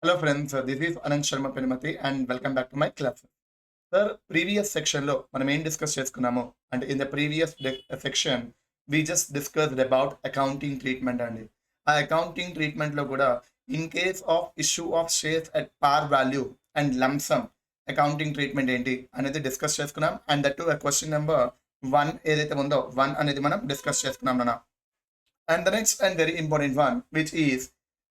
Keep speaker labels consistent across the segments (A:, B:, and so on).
A: Hello friends, this is Anand Sharma Penimati and welcome back to my class. Sir, previous section లో మనం ఏం discuss చేసుకున్నాము అంటే in the previous section we just discussed about accounting treatment అండి. ఆ accounting treatment లో కూడా in case of issue of shares at par value and lump sum accounting treatment ఏంటి అనేది డిస్కస్ చేసుకున్నాం. And that to question number 1 ఏదైతే ఉందో 1 అనేది మనం డిస్కస్ చేసుకున్నాం నాన్న. And the next and very important one, which is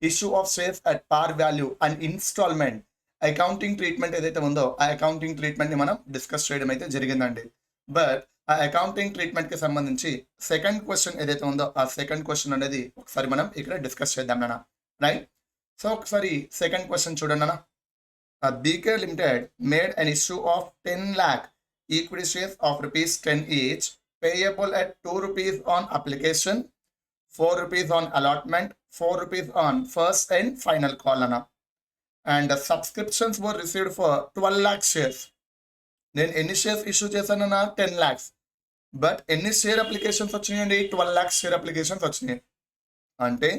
A: issue of shares at par value and installment accounting treatment ఏదైతే ఉందో ఆ అకౌంటింగ్ ట్రీట్మెంట్ ని మనం డిస్కస్ చేయడం అయితే జరిగిందండి. బట్ ఆ అకౌంటింగ్ ట్రీట్మెంట్ కి సంబంధించి సెకండ్ క్వశ్చన్ ఏదైతే ఉందో ఆ సెకండ్ క్వశ్చన్ అనేది ఒకసారి మనం ఇక్కడ డిస్కస్ చేద్దాం నాన్న. రైట్, సో ఒకసారి సెకండ్ క్వశ్చన్ చూడండి అన్న. BK limited made an issue of 10 lakh equity shares of ₹10 each payable at ₹2 on application, ₹4 on allotment, ₹4 on first and final call అన్న. And the subscriptions were received for 12 lakh shares. నేను ఎన్ని shares issue చేశానన్నా 10 lakhs. But ఎన్ని share applications వచ్చినాయండి? 12 lakhs share applications వచ్చినాయి. అంటే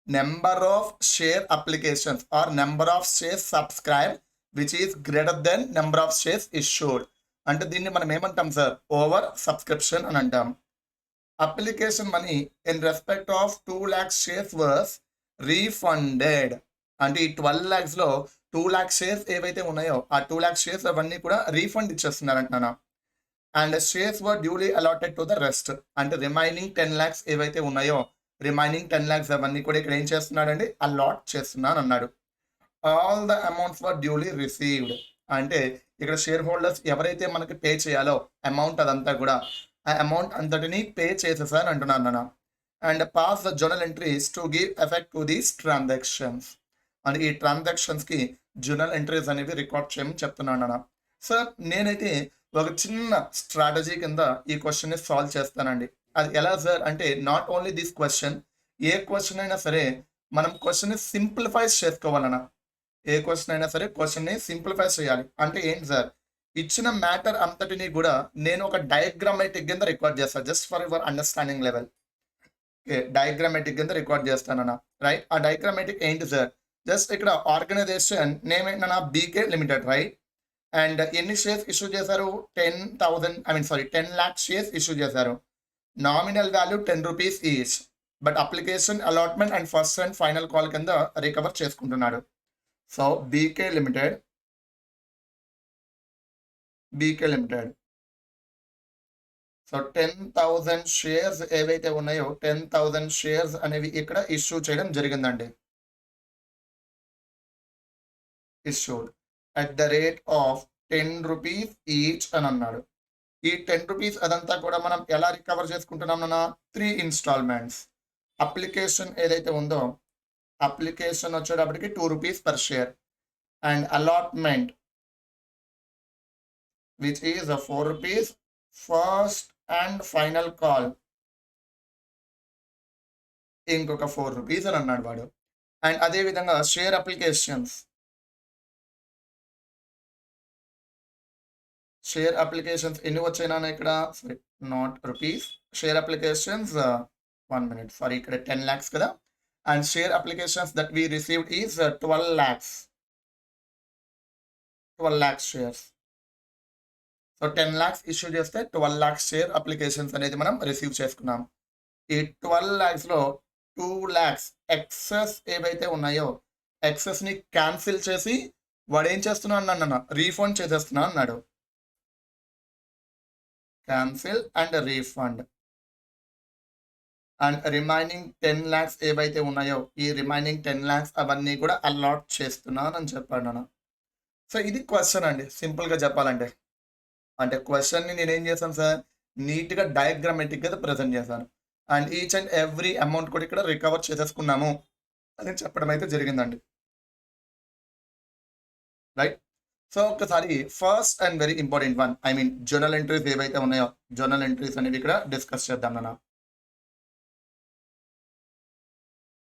A: number of share applications or number of shares subscribe which is greater than number of shares issued. అంటే దీన్ని మనం ఏమంటాం సార్? ఓవర్ సబ్స్క్రిప్షన్ అని అంటాం. Application money in respect of 2 lakh shares was refunded. అంటే ఈ 12 lakhs లో 2 lakh షేర్స్ ఏవైతే ఉన్నాయో ఆ 2 lakh షేర్స్ అవన్నీ కూడా రీఫండ్ ఇచ్చేస్తున్నారు అంటున్నా. And shares were duly allotted to the rest. అంటే రిమైనింగ్ 10 lakhs ఏవైతే ఉన్నాయో రిమైనింగ్ 10 lakhs అవన్నీ కూడా ఇక్కడ ఏం చేస్తున్నాడండి? అలాట్ చేస్తున్నాను అన్నాడు. All the amounts were duly received. అంటే ఇక్కడ షేర్ హోల్డర్స్ ఎవరైతే మనకి పే చేయాలో అమౌంట్ అదంతా కూడా ఆ అమౌంట్ అంతటిని పే చేసేసాను అంటున్నాను నాన్న. And pass the journal entries to give effect to these transactions. అంటే ఈ ట్రాన్సాక్షన్స్కి జర్నల్ ఎంట్రీస్ అనేవి రికార్డ్ చేయమని చెప్తున్నాను నాన్న. సార్ నేనైతే ఒక చిన్న స్ట్రాటజీ కింద ఈ క్వశ్చన్ని సాల్వ్ చేస్తానండి. అది ఎలా సార్ అంటే not only this question, A question అయినా సరే మనం క్వశ్చన్ని సింప్లిఫై చేసుకోవాలన్నా. ఏ క్వశ్చన్ అయినా సరే క్వశ్చన్ని సింప్లిఫై చేయాలి. అంటే ఏంటి సార్? ఇచ్చిన మ్యాటర్ అంతటిని కూడా నేను ఒక డయాగ్రామేటిక్ కింద రికార్డ్ చేస్తాను, just for your understanding level. Okay, diagrammatic కింద రికార్డ్ చేస్తానన్నా. రైట్, ఆ డయాగ్రామేటిక్ ఏంటి సార్? జస్ట్ ఇక్కడ ఆర్గనైజేషన్ నేమ్ ఏంటన్నా? BK limited. రైట్, అండ్ ఎన్ని షేర్స్ ఇష్యూ చేశారు? 10 lakh షేర్స్ ఇష్యూ చేశారు. Nominal value ₹10 each. But application, allotment and first and final call కింద రికవర్ చేసుకుంటున్నాడు. So BK limited so 10,000 shares ఏవైతే ఉన్నాయో 10,000 షేర్స్ అనేవి ఇక్కడ ఇష్యూ చేయడం జరిగిందండి. Issued at the rate of ₹10 each అని అన్నాడు. ఈ ₹10 అదంతా కూడా మనం ఎలా రికవర్ చేసుకుంటున్నాం అన్న? 3 ఇన్స్టాల్మెంట్స్. అప్లికేషన్ ఏదైతే ఉందో అప్లికేషన్ వచ్చేటప్పటికి ₹2 per share. And allotment which is a ₹4 first and final call, ఇంకొక ₹4 అని అన్నాడు వాడు. అండ్ అదే విధంగా షేర్ అప్లికేషన్స్ ఎన్ని వచ్చాయినా ఇక్కడ? Sorry, not rupees. Share applications 1 minute, sorry, ఇక్కడ 10 lakhs కదా. And share applications that we received is 12 lakhs shares. So 10 lakhs issue చేస్తే 12 lakhs షేర్ అప్లికేషన్స్ అనేది మనం రిసీవ్ చేసుకున్నాం. ఈ 12 lakhs లో 2 lakhs ఎక్సెస్ ఏవైతే ఉన్నాయో ఎక్సెస్ని క్యాన్సిల్ చేసి వాడు ఏం చేస్తున్నా అన్న? రీఫండ్ చేసేస్తున్నా అన్నాడు. Cancel and refund. And remaining 10 lakhs ఏవైతే ఉన్నాయో ఈ రిమైనింగ్ 10 lakhs అవన్నీ కూడా అలాట్ చేస్తున్నాను అని చెప్పాడు అన్న. సో ఇది క్వశ్చన్ అండి, సింపుల్గా చెప్పాలంటే. అంటే క్వశ్చన్ని నేనేం చేశాను సార్? నీట్గా డయాగ్రామేటిక్గా ప్రజెంట్ చేశాను. And each and every amount కూడా ఇక్కడ రికవర్ చేసేసుకున్నాము అని చెప్పడం అయితే జరిగిందండి. రైట్, సో ఒకసారి first and very important one, I mean journal entries ఏవైతే ఉన్నాయో జర్నల్ ఎంట్రీస్ అనేవి ఇక్కడ డిస్కస్ చేద్దాం నాన్న.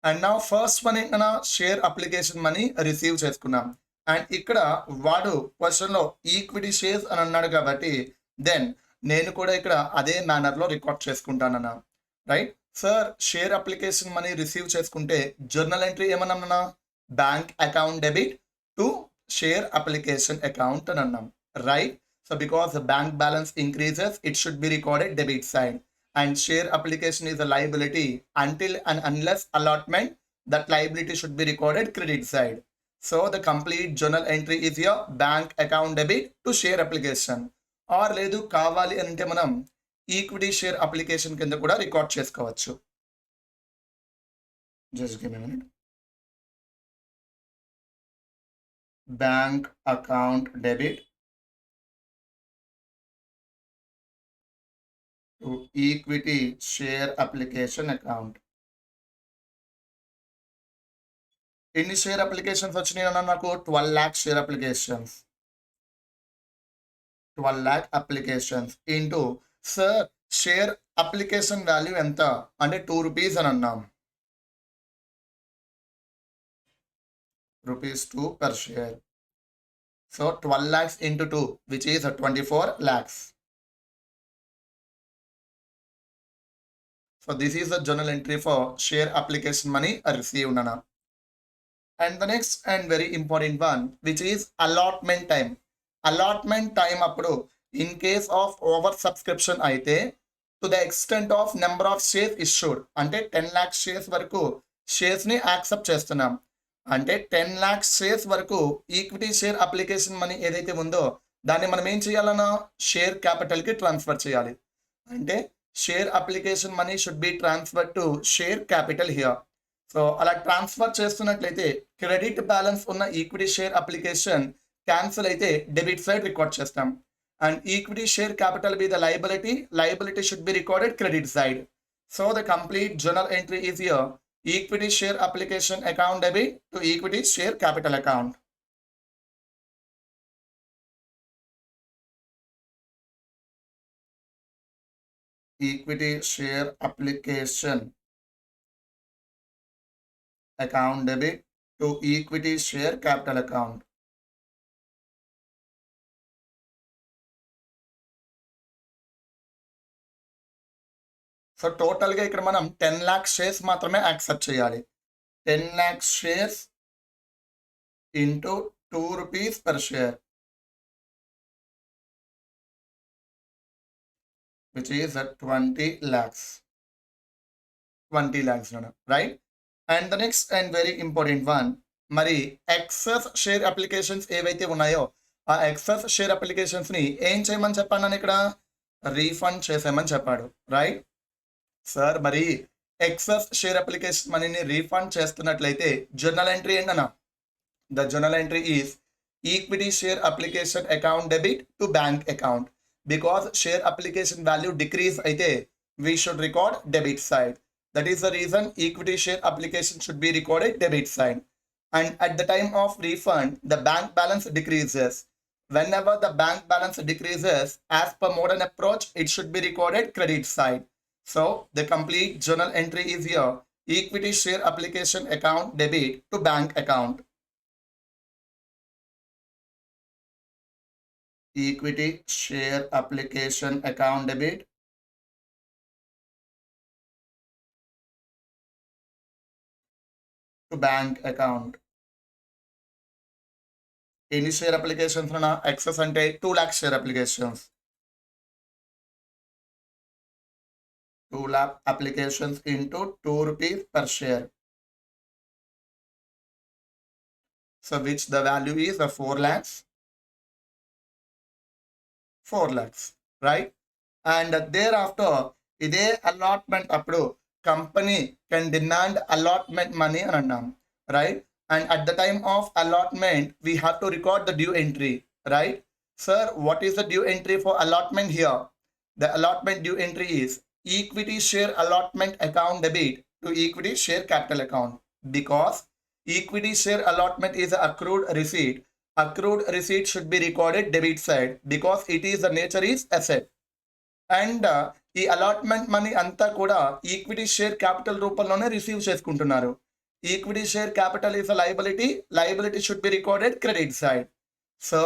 A: అండ్ నా ఫస్ట్ వన్ ఏంటన్నా? షేర్ అప్లికేషన్ మనీ రిసీవ్ చేసుకున్నాం. అండ్ ఇక్కడ వాడు క్వశ్చన్లో ఈక్విటీ షేర్స్ అని అన్నాడు కాబట్టి దెన్ నేను కూడా ఇక్కడ అదే మేనర్లో రికార్డ్ చేసుకుంటానన్నా. Right sir, share application money receive చేసుకుంటే జర్నల్ ఎంట్రీ ఏమన్నా? bank account debit to share application account and annam, right? So because the bank balance increases, it should be recorded debit side, and share application is a liability until and unless allotment, that liability should be recorded credit side. So the complete journal entry is your bank account debit to share application. ఆర్ లేదు కావాలి అని అంటే మనం equity share application కింద కూడా record చేసుకోవచ్చు. Just give me minute. Bank account debit to equity share application account. ఎన్ని షేర్ అప్లికేషన్స్ వచ్చినాయి అన్న నాకు? 12 lakh share applications. 12 lakh applications into sir share application value ఎంత అంటే 2 rupees అని అన్నాం. ₹2 per share. So 12 lakhs into 2, which is 24 lakhs. So this is the journal entry for share application money received, Nana. And the next and very important one, which is allotment time. Allotment time appudu in case of over subscription aithe, to the extent of number of shares issued, ante 10 lakh shares varaku shares ni accept చేస్తున్నాం. అంటే 10 lakh shares వరకు equity share application money ఏదైతే ఉందో దాన్ని మనం ఏం చేయాలన్నా share క్యాపిటల్కి ట్రాన్స్ఫర్ చేయాలి. అంటే share application money should be transfer to share capital here. So అలా ట్రాన్స్ఫర్ చేస్తున్నట్లయితే క్రెడిట్ బ్యాలెన్స్ ఉన్న ఈక్విటీ షేర్ అప్లికేషన్ క్యాన్సిల్ అయితే డెబిట్ సైడ్ రికార్డ్ చేస్తాం. And equity share capital be the liability should be recorded credit side. So the complete journal entry is here equity share application account debit to equity share capital account. Equity share application account debit to equity share capital account. So టోటల్గా ఇక్కడ మనం 10 lakh shares మాత్రమే accept చేయాలి. 10 lakh shares into ₹2 per share, which is at 20 lakhs. 20 lakhs, right? And the next and very important one, మరి excess share applications ఏవైతే ఉన్నాయో ఆ excess share అప్లికేషన్స్ని ఏం చేయమని చెప్పాను నేను ఇక్కడ? రీఫండ్ చేసేయమని చెప్పాడు, రైట్? సార్ మరి ఎక్సెస్ షేర్ అప్లికేషన్ మనీని రీఫండ్ చేస్తున్నట్లయితే జర్నల్ ఎంట్రీ ఏంటన్నా? The journal entry is equity share application account debit to bank account. Because share application value decrease అయితే we should record debit side. That is the reason equity share application should be recorded debit side. And at the time of refund the bank balance decreases. Whenever the bank balance decreases, as per modern approach, it should be recorded credit side. So the complete journal entry is here equity share application account debit to bank account. Equity share application account debit to bank account. Any share applications na access ante 2 lakh share applications. 2 lakh applications into ₹2 per share. So which the value is 4 lakhs. 4 lakhs, right? And thereafter, ఇదే allotment అప్పుడు company can demand allotment money అని అన్నాం, right? And at the time of allotment, we have to record the due entry, right? Sir, what is the due entry for allotment here? The allotment due entry is equity share allotment account debit to equity share capital account. Because equity share allotment is accrued receipt. Accrued receipt should be recorded debit side because it is the nature is asset. And ఈ allotment money అంతా కూడా equity share capital రూపంలోనే receive చేసుకుంటున్నారు. Equity share capital is a liability should be recorded credit side. So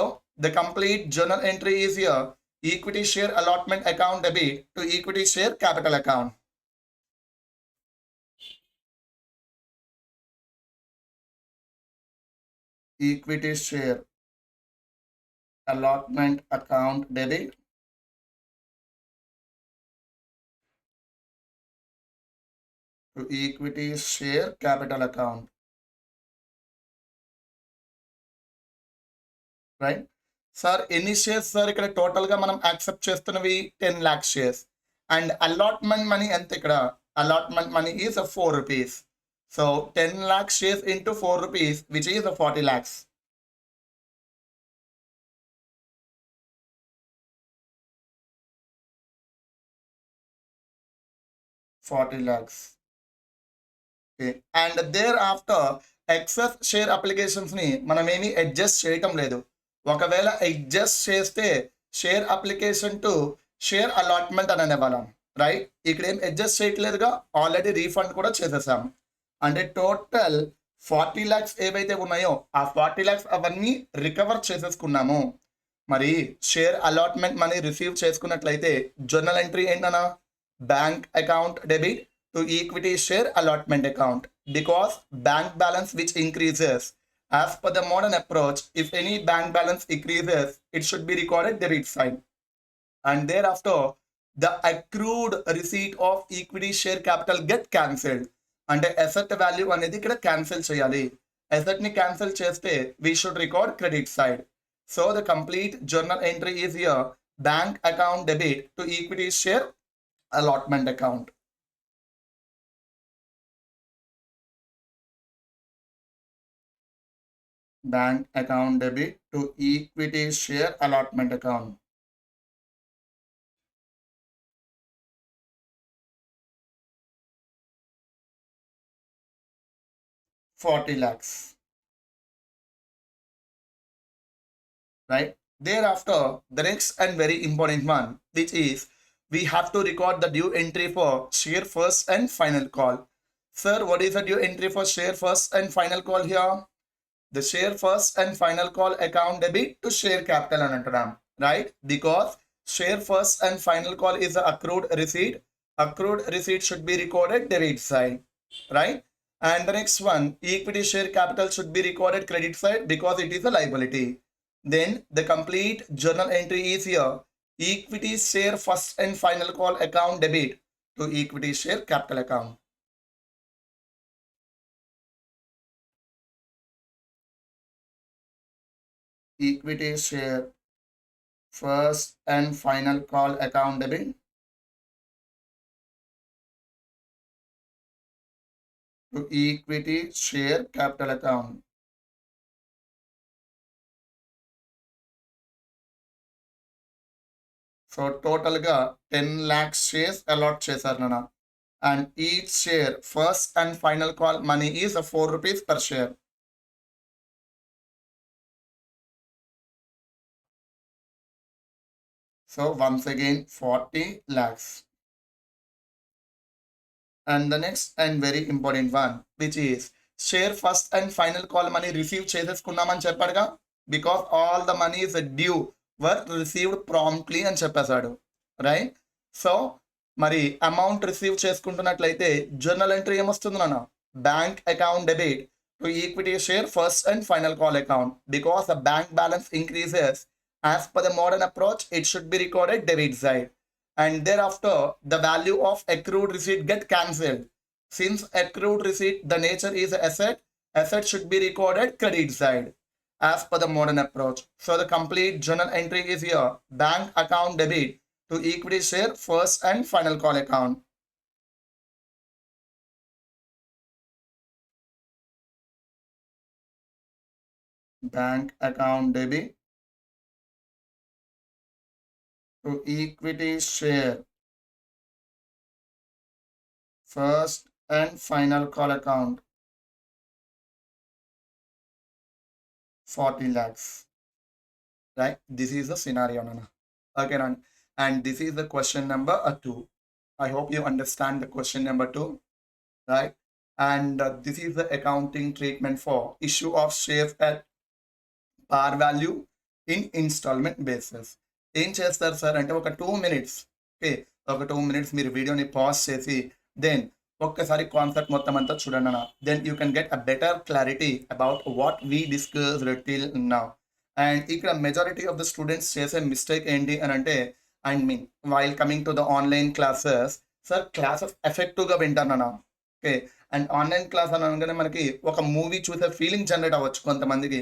A: the complete journal entry is here equity share allotment account debit to equity share capital account. equity share allotment account debit to equity share capital account, రైట్. Sir ఎన్ని shares sir ఇక్కడ టోటల్గా మనం accept చేస్తున్నవి 10 lakhs shares and allotment money ఎంత ఇక్కడ allotment money is 4 rupees. So 10 lakhs shares into 4 rupees విచ్ ఈజ్ 40 lakhs. 40 lakhs. And thereafter excess share applications ని మనం ఏమి అడ్జస్ట్ చేయటం లేదు. ఒకవేళ అడ్జస్ట్ చేస్తే share application to share allotment అని అనేవాళ్ళం, రైట్. ఇక్కడ ఏం అడ్జస్ట్ చేయట్లేదుగా, ఆల్రెడీ రీఫండ్ కూడా చేసేసాం. అంటే టోటల్ 40 lakhs ఏవైతే ఉన్నాయో ఆ 40 lakhs అవన్నీ రికవర్ చేసేసుకున్నాము. మరి షేర్ అలాట్మెంట్ మనీ రిసీవ్ చేసుకున్నట్లయితే జర్నల్ ఎంట్రీ ఏంటన్నా, bank account debit to equity share allotment account, because bank balance which increases as per the modern approach, if any bank balance increases it should be recorded debit side, and thereafter the accrued receipt of equity share capital get cancelled. అంటే asset value అనేది ఇక్కడ cancel చేయాలి. asset ని cancel చేస్తే we should record credit side. So the complete journal entry is here, bank account debit to equity share allotment account. Bank account debit to equity share allotment account. $40 lakhs. Right? Thereafter, the next and very important one, which is we have to record the due entry for share first and final call. Sir, what is the due entry for share first and final call here? The share first and final call account debit to share capital అని అంటున్నాం, right? Because share first and final call is the accrued receipt. Accrued receipt should be recorded debit side, right? And the next one, equity share capital should be recorded credit side because it is a liability. Then the complete journal entry is here, equity share first and final call account debit to equity share capital account. Equity share first and final call account debit to equity share capital account. So టోటల్గా 10 lakhs shares allot చేశారు నాన్న, and each share first and final call money is 4 rupees per share. So once again 40 lakhs. And the next and very important one, which is share first and final call money receive చేసేసుకున్నామని చెప్పాడుగా, because all the money is due were received promptly అని చెప్పేశాడు, right. So మరి amount receive చేసుకుంటున్నట్లయితే journal entry ఏమొస్తుంది నాన్న, bank account debit to equity share first and final call account, because the bank balance increases as per the modern approach it should be recorded debit side, and thereafter the value of accrued receipt get cancelled. Since accrued receipt the nature is asset, asset should be recorded credit side as per the modern approach. So the complete journal entry is here, bank account debit to equity share first and final call account. Bank account debit to equity share first and final call account, 40 lakhs, right? This is the scenario, Nana. Okay, Nana. And this is the question number 2. I hope you understand the question number 2, right? And this is the accounting treatment for issue of shares at par value in installment basis. ఏం చేస్తారు sir అంటే ఒక 2 minutes, okay, ఒక 2 minutes మీరు వీడియోని pause చేసి then ఒక్కసారి concept మొత్తం అంతా చూడండి అన్న. Then you can get a better clarity about what we discussed till now. And ఇక్కడ మెజారిటీ ఆఫ్ ద స్టూడెంట్స్ చేసే మిస్టేక్ ఏంటి అని అంటే, I mean while coming to the online classes, sir classes ఎఫెక్టివ్గా వింటానన్నా. ఓకే. అండ్ ఆన్లైన్ క్లాస్ అని అనగానే మనకి ఒక మూవీ చూసే ఫీలింగ్ జనరేట్ అవ్వచ్చు కొంతమందికి.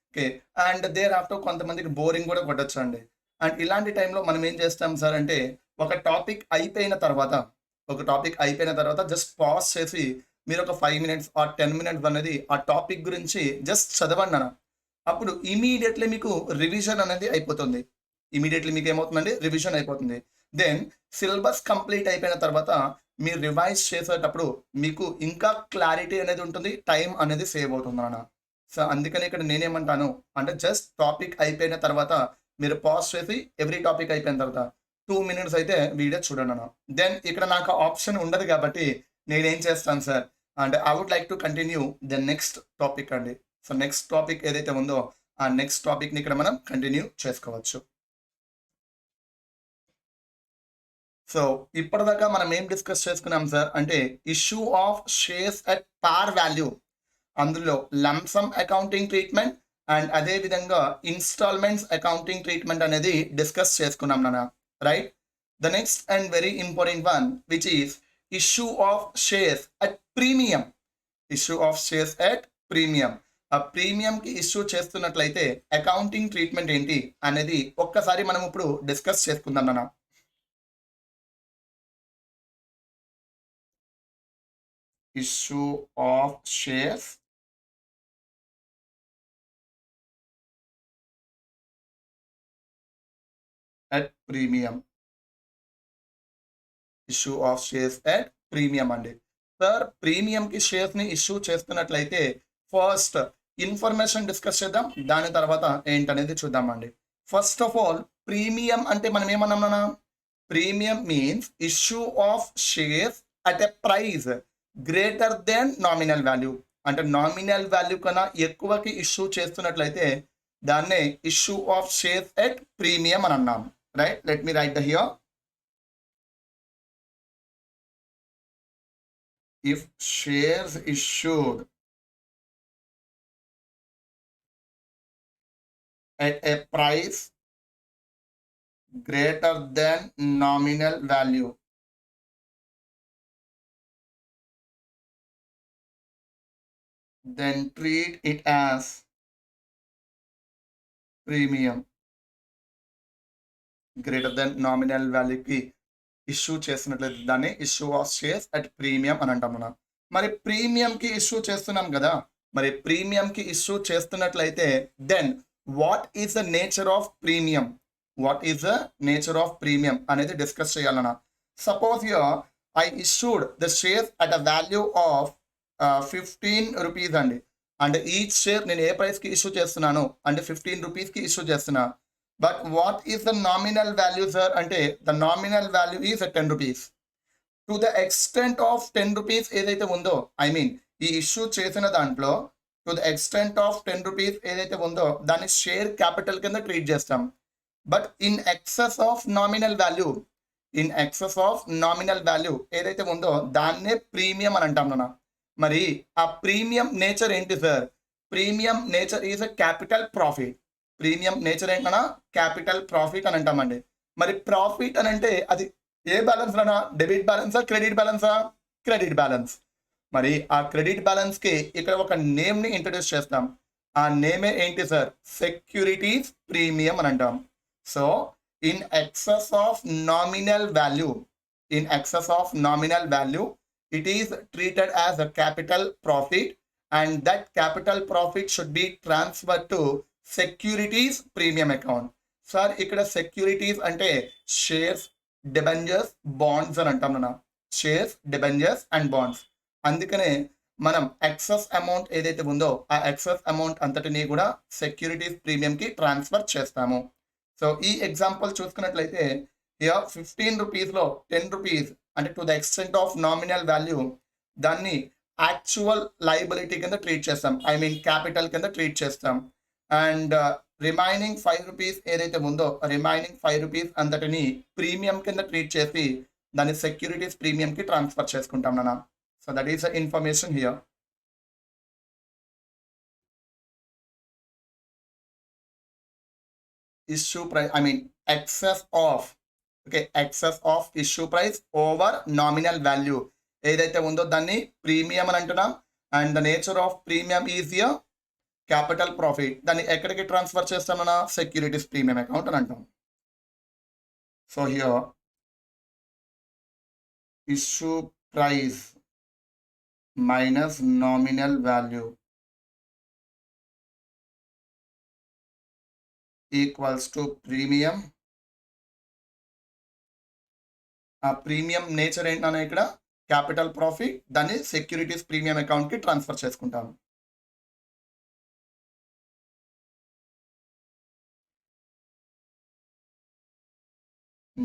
A: ఓకే. అండ్ దేర్ ఆఫ్టర్ కొంతమందికి బోరింగ్ కూడా కొట్టొచ్చు అండి. అండ్ ఇలాంటి టైంలో మనం ఏం చేస్తాం సార్ అంటే, ఒక టాపిక్ అయిపోయిన తర్వాత జస్ట్ పాజ్ చేసి మీరు ఒక 5 మినిట్స్ ఆర్ 10 మినిట్స్ అనేది ఆ టాపిక్ గురించి జస్ట్ చదవండి అన్న. అప్పుడు ఇమీడియట్లీ మీకు రివిజన్ అనేది అయిపోతుంది. ఇమీడియట్లీ మీకు ఏమవుతుందండి, రివిజన్ అయిపోతుంది. దెన్ సిలబస్ కంప్లీట్ అయిపోయిన తర్వాత మీరు రివైజ్ చేసేటప్పుడు మీకు ఇంకా క్లారిటీ అనేది ఉంటుంది, టైం అనేది సేవ్ అవుతుంది అన్న. సో అందుకని ఇక్కడ నేనేమంటాను అంటే, జస్ట్ టాపిక్ అయిపోయిన తర్వాత మీరు పాజ్ చేసి ఎవ్రీ టాపిక్ అయిపోయిన తర్వాత 2 మినిట్స్ అయితే వీడియో చూడండి అన్న. దెన్ ఇక్కడ నాకు ఆప్షన్ ఉండదు కాబట్టి నేనేం చేస్తాను సార్ అంటే, I would like to continue the next topic అండి. సో నెక్స్ట్ టాపిక్ ఏదైతే ఉందో ఆ నెక్స్ట్ టాపిక్ని ఇక్కడ మనం కంటిన్యూ చేసుకోవచ్చు. సో ఇప్పటిదాకా మనం ఏం డిస్కస్ చేసుకున్నాం సార్ అంటే, issue of shares at par value, అందులో లంసమ్ అకౌంటింగ్ ట్రీట్మెంట్ అండ్ అదే విధంగా ఇన్స్టాల్మెంట్స్ అకౌంటింగ్ ట్రీట్మెంట్ అనేది డిస్కస్ చేసుకున్నాం నాన్న, right. The next and very important one which is issue of shares at premium. Issue of shares at premium, ఆ ప్రీమియంకి issue చేస్తున్నట్లయితే accounting treatment ఏంటి అనేది ఒక్కసారి మనం ఇప్పుడు డిస్కస్ చేసుకుందాం నాన్న. Issue of shares at premium. Issue of shares at premium అండి. సార్ ప్రీమియంకి షేర్స్ని ఇష్యూ చేస్తున్నట్లయితే ఫస్ట్ ఇన్ఫర్మేషన్ డిస్కస్ చేద్దాం, దాని తర్వాత ఏంటనేది చూద్దామండి. ఫస్ట్ ఆఫ్ ఆల్ ప్రీమియం అంటే మనం ఏమన్నామన్నా, premium means issue of shares at a price greater than nominal value. అంటే నామినల్ వాల్యూ కన్నా ఎక్కువకి ఇష్యూ చేస్తున్నట్లయితే దాన్నే issue of shares at premium అని అన్నాం, right. Let me write the here. If shares issued at a price greater than nominal value, then treat it as premium. Greater than nominal value ki issue చేస్తున్నట్లయితే దాన్ని issue of shares at premium అని అంటాం మనం. మరి ప్రీమియంకి issue చేస్తున్నాం కదా, మరి ప్రీమియంకి ఇష్యూ చేస్తున్నట్లయితే then what is the nature of premium, what is the nature of premium అనేది డిస్కస్ చేయాలన్నా. Suppose here I issued the shares at a value of 15 rupees అండి. అంటే ఈచ్ షేర్ నేను ఏ ప్రైస్కి ఇష్యూ చేస్తున్నాను అంటే 15 రూపీస్కి ఇష్యూ చేస్తున్నా. But what is the nominal value sir అంటే, the nominal value is 10 rupees. To the extent of 10 rupees ఏదైతే ఉందో, ఐ మీన్ ఈ ఇష్యూ చేసిన దాంట్లో to the extent of 10 rupees ఏదైతే ఉందో దాన్ని షేర్ క్యాపిటల్ కింద ట్రీట్ చేస్తాం. But in excess of nominal value, in excess of nominal value ఏదైతే ఉందో దాన్నే ప్రీమియం అని అంటాం నాన్న. మరి ఆ ప్రీమియం నేచర్ ఏంటి sir? Premium nature is a capital profit. Premium nature ఏంటన్నా క్యాపిటల్ ప్రాఫిట్ అని అంటామండి. మరి ప్రాఫిట్ అని అంటే అది ఏ బ్యాలెన్స్ అన్నా, డెబిట్ బ్యాలెన్సా క్రెడిట్ బ్యాలెన్సా? Credit balance. మరి ఆ క్రెడిట్ బ్యాలెన్స్కి ఇక్కడ ఒక నేమ్ని ఇంట్రడ్యూస్ చేస్తాం. ఆ నేమే ఏంటి సార్? సెక్యూరిటీస్ ప్రీమియం అని అంటాం. So in excess of nominal value, in excess of nominal value it is treated as a capital profit and that capital profit should be transfer to securities premium account. Sir ఇక్కడ securities అంటే shares, debentures, bonds అని అంటాం నాన్న. Shares, debentures and bonds. అందుకనే మనం excess amount ఏదైతే ఉందో ఆ ఎక్సెస్ అమౌంట్ అంతటినీ కూడా సెక్యూరిటీస్ ప్రీమియంకి ట్రాన్స్ఫర్ చేస్తాము. సో ఈ ఎగ్జాంపుల్ చూసుకున్నట్లయితే హియర్ 15 రూపీస్లో 10 రూపీస్ అంటే to the extent of nominal value దాన్ని యాక్చువల్ లయబిలిటీ కింద ట్రీట్ చేస్తాం, ఐ మీన్ క్యాపిటల్ కింద ట్రీట్ చేస్తాం. అండ్ రిమైనింగ్ 5 రూపీస్ ఏదైతే ఉందో రిమైనింగ్ 5 రూపీస్ అంతటిని ప్రీమియం కింద ట్రీట్ చేసి దాన్ని సెక్యూరిటీస్ ప్రీమియంకి ట్రాన్స్ఫర్ చేసుకుంటాం నాన్న. So that is the information here. Issue price, I mean excess of, okay, excess of issue price over nominal value ఏదైతే ఉందో దాన్ని ప్రీమియం అని అంటున్నాం. And the nature of premium is య క్యాపిటల్ ప్రాఫిట్. దాన్ని ఎక్కడికి ట్రాన్స్ఫర్ చేస్తామన్నా సెక్యూరిటీస్ ప్రీమియం అకౌంట్ అని అంటాం. So here issue price minus nominal value equals to premium. ఆ ప్రీమియం నేచర్ ఏంటన్నా ఇక్కడ క్యాపిటల్ ప్రాఫిట్, దాన్ని సెక్యూరిటీస్ ప్రీమియం అకౌంట్కి ట్రాన్స్ఫర్ చేసుకుంటాము.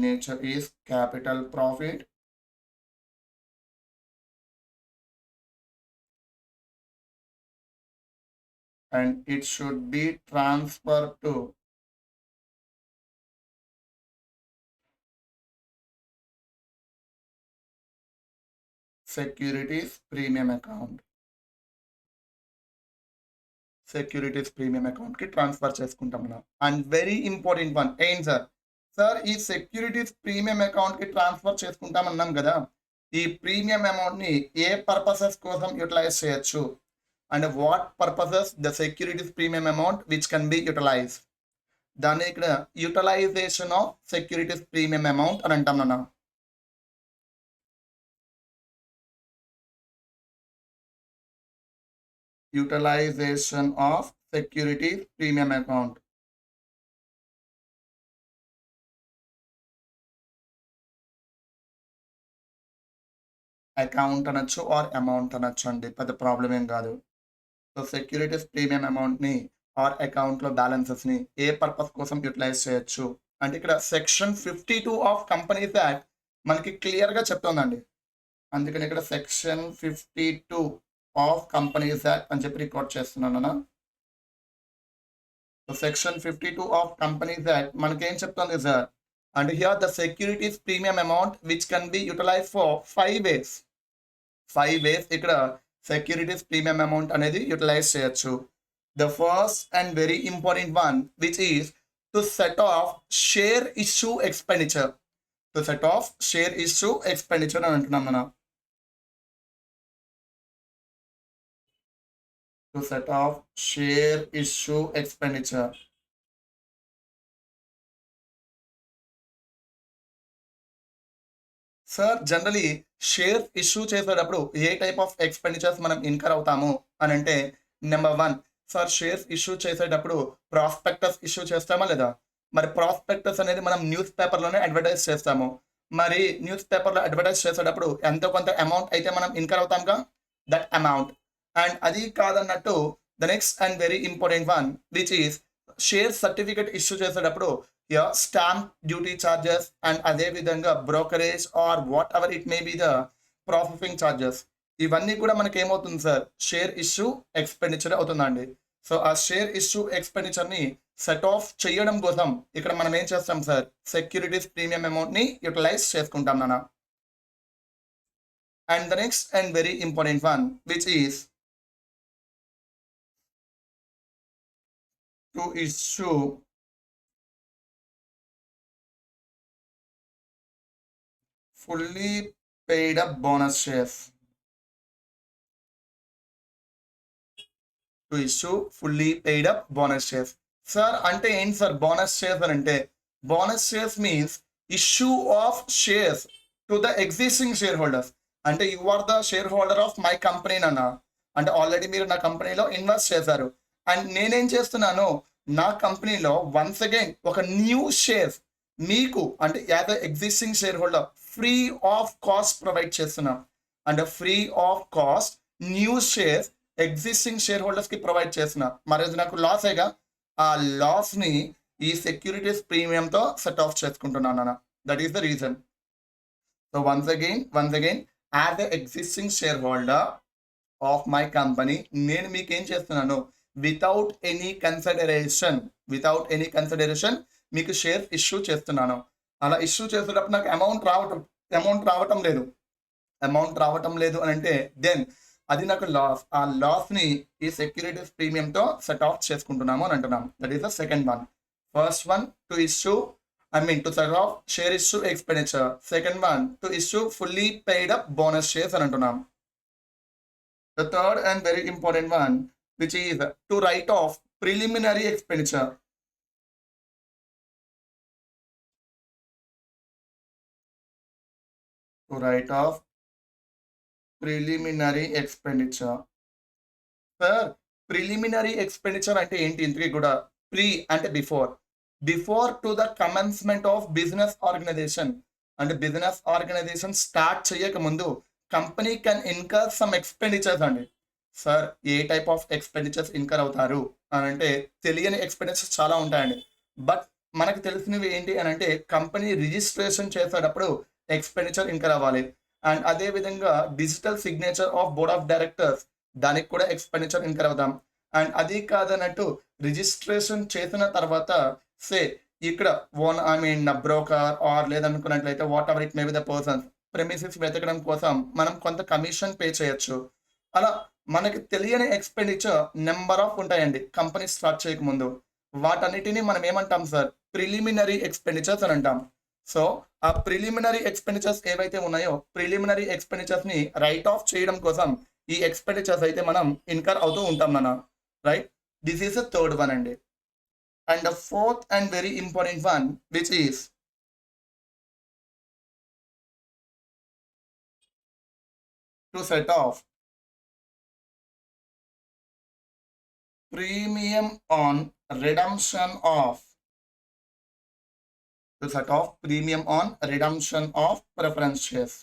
A: Nature is capital profit and it should be transferred to securities premium account. Securities premium account కి transfer చేసుకుంటాం మనం. And very important one ఏంటి సార్, సార్ ఈ సెక్యూరిటీస్ ప్రీమియం అకౌంట్ కి transfer చేసుకుంటాం అన్నాం కదా, ఈ ప్రీమియం అమౌంట్ ని ఏ పర్పసెస్ కోసం యూటిలైజ్ చేయొచ్చు and what purposes the securities premium amount which can be utilize. దాన్ని ఇక్కడ utilization of securities premium amount అని అంటాం నాన్న. Utilization of securities premium account. Account అనొచ్చు ఆర్ అమౌంట్ అనొచ్చు అండి, పెద్ద ప్రాబ్లం ఏం కాదు. సో సెక్యూరిటీస్ ప్రీమియం అమౌంట్ని ఆర్ అకౌంట్లో బ్యాలెన్సెస్ని ఏ పర్పస్ కోసం యూటిలైజ్ చేయొచ్చు అంటే ఇక్కడ సెక్షన్ 52 ఆఫ్ కంపెనీస్ యాక్ట్ మనకి క్లియర్గా చెప్తుందండి. అందుకని ఇక్కడ సెక్షన్ 52 ఆఫ్ కంపెనీస్ యాక్ట్ అని చెప్పి రికార్డ్ చేస్తున్నాను. So section 52 of companies act మనకేం చెప్తుంది సార్ అంటే here the securities premium amount which can be utilise for 5 ways. 5 ways ఇక్కడ సెక్యూరిటీస్ ప్రీమియం అమౌంట్ అనేది యూటిలైజ్ చేయొచ్చు. The first and very important one which is to set of share issue expenditure. To set of share issue expenditure అని అంటున్నాం మనం. To set of share issue expenditure. Sir generally share issue చేసేటప్పుడు ఏ type of expenditures మనం incur అవుతాము అని అంటే, number 1 sir shares issue చేసేటప్పుడు prospectus issue చేస్తామా లేదా? మరి ప్రాస్పెక్టస్ అనేది మనం న్యూస్ పేపర్లోనే అడ్వర్టైజ్ చేస్తాము. మరి న్యూస్ పేపర్లో అడ్వర్టైజ్ చేసేటప్పుడు ఎంతో కొంత అమౌంట్ అయితే మనం ఇన్కర్ అవుతాంగా, దట్ అమౌంట్. అండ్ అది కాదన్నట్టు the next and very important one which is share certificate issue చేసేటప్పుడు స్టాంప్ డ్యూటీ చార్జెస్ అండ్ అదే విధంగా brokerage or whatever it may be the processing charges, ఇవన్నీ కూడా మనకి ఏమవుతుంది సార్ షేర్ ఇష్యూ ఎక్స్పెండిచర్ అవుతుందండి. సో ఆ షేర్ ఇష్యూ ఎక్స్పెండిచర్ని సెట్ ఆఫ్ చేయడం కోసం ఇక్కడ మనం ఏం చేస్తాం సార్ సెక్యూరిటీస్ ప్రీమియం అమౌంట్ని యూటిలైజ్ చేసుకుంటాం నాన్న. And the next and very important one which is to issue fully paid up bonus shares. To issue fully paid up bonus shares. Sir అంటే ఏంటి సార్ బోనస్ షేర్స్ అని అంటే, bonus shares means issue of shares to the existing shareholders. అంటే you are the shareholder of my company అన్న, అంటే already మీరు నా కంపెనీలో ఇన్వెస్ట్ చేశారు అండ్ నేనేం చేస్తున్నాను నా కంపెనీలో వన్స్ అగైన్ ఒక న్యూ షేర్స్ మీకు అంటే as a existing share holder free of cost provide చేస్తున్నాం. అంటే free of cost new shares existing share holders కి ప్రొవైడ్ చేస్తున్నా. మరి అది నాకు లాస్ అయ్యగా ఆ లాస్ ని ఈ సెక్యూరిటీస్ ప్రీమియంతో సెట్ ఆఫ్ చేసుకుంటున్నాను అన్న. That is the reason. So once again as a existing share holder of my company నేను మీకు ఏం చేస్తున్నాను వితౌట్ ఎనీ కన్సిడరేషన్ మీకు షేర్ ఇష్యూ చేస్తున్నాను. అలా ఇష్యూ చేసేటప్పుడు నాకు అమౌంట్ రావటం లేదు. అమౌంట్ రావటం లేదు అని అంటే దెన్ అది నాకు లాస్. ఆ లాస్ని ఈ సెక్యూరిటీస్ ప్రీమియంతో సెట్ ఆఫ్ చేసుకుంటున్నాము అని అంటున్నాం. That is the second one. First one to issue to set off share issue expenditure. Second one, to issue fully paid up bonus shares అని అంటున్నాం. The third and very important one, which is to write off preliminary expenditure. To write off preliminary expenditure. Sir preliminary expenditure అంటే ఏంటి? ఇంతకీ కూడా pre అంటే before to the commencement of business organisation. అంటే business organisation start చేయక ముందు company can incur some expenditures అండి. Sir ఏ టైప్ ఆఫ్ ఎక్స్పెండిచర్స్ ఇన్కర్ అవుతారు అని అంటే తెలియని ఎక్స్పెండిచర్స్ చాలా ఉంటాయండి. బట్ మనకు తెలిసినవి ఏంటి అని అంటే కంపెనీ రిజిస్ట్రేషన్ చేసేటప్పుడు ఎక్స్పెండిచర్ ఇన్కర్ అవ్వాలి. అండ్ అదే విధంగా digital signature of board of directors, దానికి కూడా ఎక్స్పెండిచర్ ఇన్కర్ అవుతాం. అండ్ అది కాదన్నట్టు రిజిస్ట్రేషన్ చేసిన తర్వాత సే ఇక్కడ బ్రోకర్ ఆర్ లేదనుకున్నట్లయితే whatever it may be the persons premises వెతకడం కోసం మనం కొంత కమిషన్ పే చేయొచ్చు. అలా మనకి తెలియని ఎక్స్పెండిచర్ నెంబర్ ఆఫ్ ఉంటాయండి కంపెనీ స్టార్ట్ చేయకముందు. వాటన్నిటిని మనం ఏమంటాం సార్? ప్రిలిమినరీ ఎక్స్పెండిచర్స్ అని అంటాం. సో ఆ ప్రిలిమినరీ ఎక్స్పెండిచర్స్ ఏవైతే ఉన్నాయో ప్రిలిమినరీ ఎక్స్పెండిచర్స్ ని రైట్ ఆఫ్ చేయడం కోసం ఈ ఎక్స్పెండిచర్స్ అయితే మనం ఇన్కర్ అవుతూ ఉంటాం మన right. This is the third one అండి. And the fourth and very important one which is to set off premium on redemption of preference shares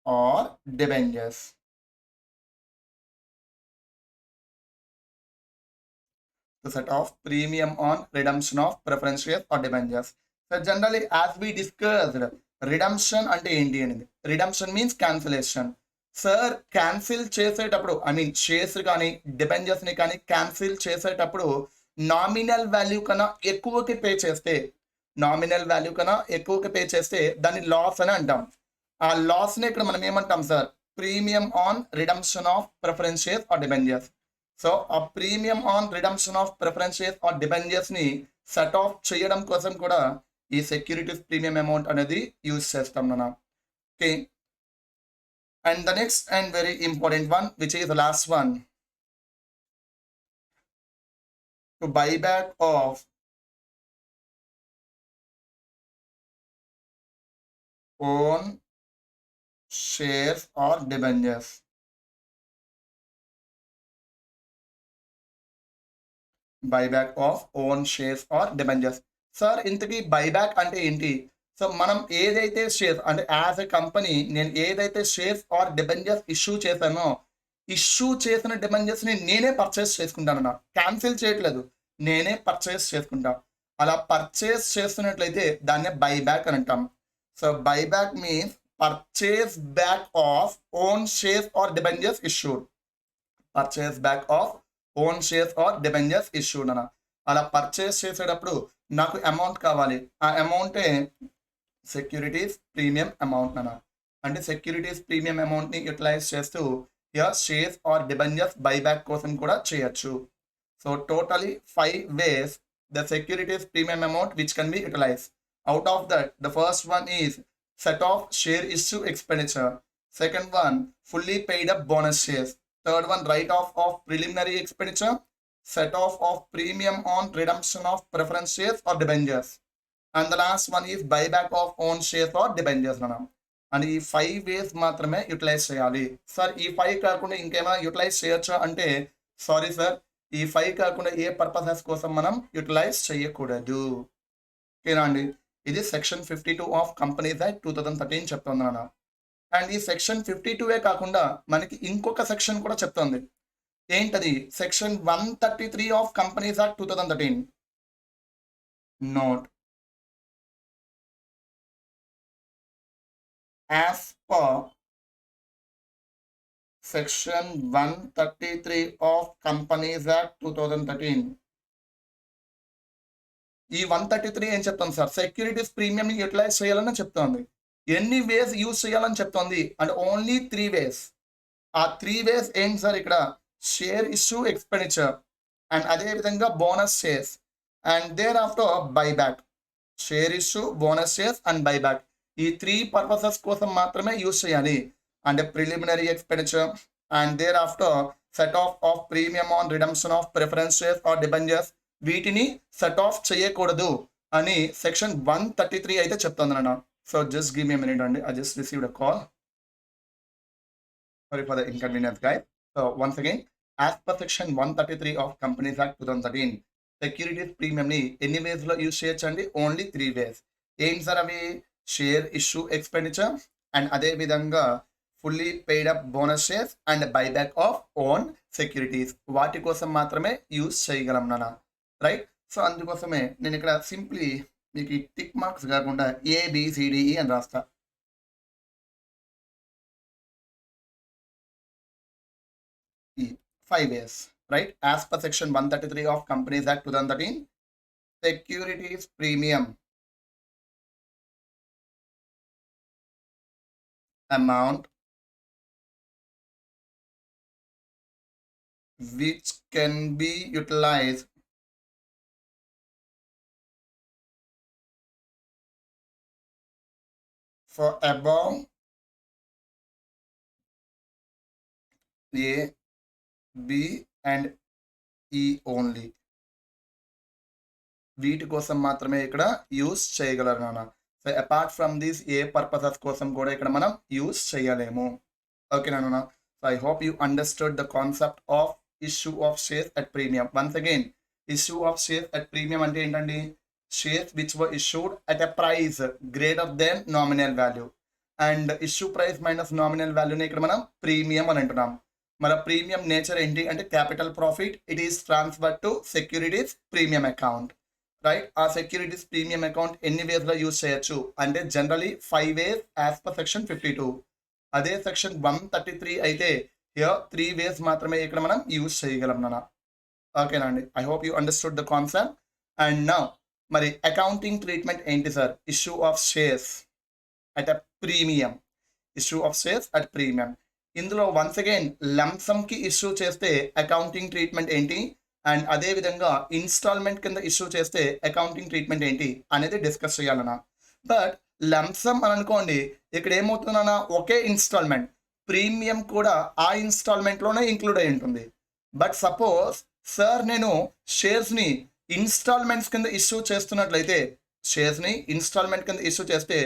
A: or debentures. To set off premium on redemption of preference shares or debentures. So generally as we discussed, redemption అంటే ఏంటి అనేది, redemption means cancellation. Sir cancel చేసేటప్పుడు shares కానీ డిబెంచర్స్ని కానీ cancel చేసేటప్పుడు nominal value కన్నా ఎక్కువకి pay చేస్తే దాన్ని లాస్ అని అంటాం. ఆ లాస్ని ఇక్కడ మనం ఏమంటాం sir? Premium on redemption of preference shares or debentures. So ఆ premium on redemption of preference shares or డిబెంచర్స్ని సెట్ ఆఫ్ చేయడం కోసం కూడా ఈ సెక్యూరిటీస్ ప్రీమియం అమౌంట్ అనేది యూజ్ చేస్తాం మనం. Okay. And the next and very important one, which is the last one, to buyback of own shares or debentures. Buyback of own shares or debentures. Sir ఇంతకీ buyback అంటే ఏంటి? So మనం ఏదైతే shares అంటే as a company నేను ఏదైతే shares or debentures issue చేశానో issue చేసిన డిబెంచర్స్ని నేనే పర్చేస్ చేసుకుంటానన్నా, క్యాన్సిల్ చేయట్లేదు, నేనే పర్చేస్ చేసుకుంటా. అలా పర్చేస్ చేస్తున్నట్లయితే దాన్నే బైబ్యాక్ అని అంటాం. So buyback means purchase back of own shares or debentures issued. Purchase back of own shares or debentures issued అన్న. అలా పర్చేస్ చేసేటప్పుడు నాకు అమౌంట్ కావాలి, ఆ అమౌంటే సెక్యూరిటీస్ ప్రీమియం అమౌంట్ అన్న. అంటే సెక్యూరిటీస్ ప్రీమియం అమౌంట్ని యూటిలైజ్ చేస్తూ షేర్స్ ఆర్ డిబెంచర్స్ బైబ్యాక్ కోసం కూడా చేయొచ్చు. So totally 5 ways the securities premium amount which can be utilized. Out of that, the first one is set off share issue expenditure. Second one, fully paid up bonus shares. Third one, write off of preliminary expenditure. Set off of premium on redemption of preference shares or debentures. And the last one is buyback of own shares or debentures. And ఈ 5 ways మాత్రమే utilise చేయాలి. Sir ఈ 5 కాకుండా ఇంకేమైనా utilise చేయొచ్చా అంటే sorry sir, ఈ 5 కాకుండా ఏ పర్పసెస్ కోసం మనం యూటిలైజ్ చేయకూడదు. ఓకేనా అండి? ఇది సెక్షన్ 52 ఆఫ్ కంపెనీస్ యాక్ట్ 2013 చెప్తుంది అన్న. అండ్ ఈ సెక్షన్ 52 కాకుండా మనకి ఇంకొక సెక్షన్ కూడా చెప్తుంది. ఏంటది? Section 133 of companies act 2013. Note, as per section 133 of Companies Act 2013, ఈ 133 ఏం చెప్తుంది సార్, సెక్యూరిటీస్ ప్రీమియంని యూటిలైజ్ చేయాలని చెప్తోంది. ఎన్ని వేస్ యూజ్ చేయాలని చెప్తోంది అంటే ఓన్లీ 3 వేస్. ఆ 3 వేస్ ఏంటి సార్ ఇక్కడ, షేర్ ఇష్యూ ఎక్స్‌పెండిచర్ అండ్ అదే విధంగా bonus shares and thereafter buyback. Share issue, bonus shares and buyback. ఈ 3 పర్పసెస్ కోసం మాత్రమే యూజ్ చేయాలి. అంటే preliminary expenditure and thereafter set off premium on redemption of preference shares or debentures, వీటిని సెట్ ఆఫ్ చేయకూడదు అని సెక్షన్ 133 అయితే చెప్తుందన్న. So just give me a minute అండి, I just received a call. Sorry for the inconvenience, guys. So once again, as per section 133 of Companies Act 2013, securities ప్రీమియంని ఎన్ని వేస్లో యూజ్ చేయొచ్చండి, ఓన్లీ 3 వేస్. ఏంటి సార్ అవి, షేర్ ఇష్యూ ఎక్స్పెండిచర్ అండ్ అదే విధంగా fully paid up bonus shares and buyback of own securities, వాటి కోసం మాత్రమే యూజ్ చేయగలం నాన్న, రైట్. సో అందుకోసమే నేను ఇక్కడ సింప్లీ మీకు ఈ టిక్ మార్క్స్ కాకుండా ఏబిసిడిఈ అని రాస్తా. ఈ 5 years, right? As per section 133 of Companies Act 2013, securities premium amount which can be utilized for above A, B and E only. వీటి కోసం మాత్రమే ఇక్కడ యూస్ చేయగలరు నాన్న. So apart from this A purposes కోసం కూడా ఇక్కడ మనం యూస్ చేయలేము. ఓకే నాన్న. So I hope you understood the concept of issue of shares at premium. Once again, issue of shares at premium అంటే ఏంటండి, shares which were issued at a price greater than nominal value and issue price minus nominal వాల్యూని ఇక్కడ మనం premium అని అంటున్నాం. మన premium nature ఏంటి అంటే capital profit, it is transfer to securities premium account, right. ఆ సెక్యూరిటీస్ ప్రీమియం అకౌంట్ ఎన్ని వేస్లో యూజ్ చేయొచ్చు అంటే generally 5 ways as per section 52. అదే సెక్షన్ 133 అయితే హియర్ 3 వేస్ మాత్రమే ఇక్కడ మనం యూజ్ చేయగలం నాన్న. ఓకేనా అండి, I hope you understood the concept. And now మరి అకౌంటింగ్ ట్రీట్మెంట్ ఏంటి sir, issue of shares at a premium. Issue of shares at premium, ఇందులో వన్స్ అగైన్ లంసమ్కి ఇష్యూ చేస్తే అకౌంటింగ్ ట్రీట్మెంట్ ఏంటి అండ్ అదే విధంగా ఇన్స్టాల్మెంట్ కింద ఇష్యూ చేస్తే అకౌంటింగ్ ట్రీట్మెంట్ ఏంటి అనేది డిస్కస్ చేయాలన్నా. బట్ లంసమ్ అని అనుకోండి, ఇక్కడ ఏమవుతుందన్నా ఒకే ఇన్స్టాల్మెంట్ ప్రీమియం కూడా ఆ ఇన్స్టాల్మెంట్లోనే ఇంక్లూడ్ అయి ఉంటుంది. బట్ సపోజ్ సార్ నేను షేర్స్ని ఇన్స్టాల్మెంట్స్ కింద ఇష్యూ చేస్తున్నట్లయితే, షేర్స్ని ఇన్స్టాల్మెంట్ కింద ఇష్యూ చేస్తే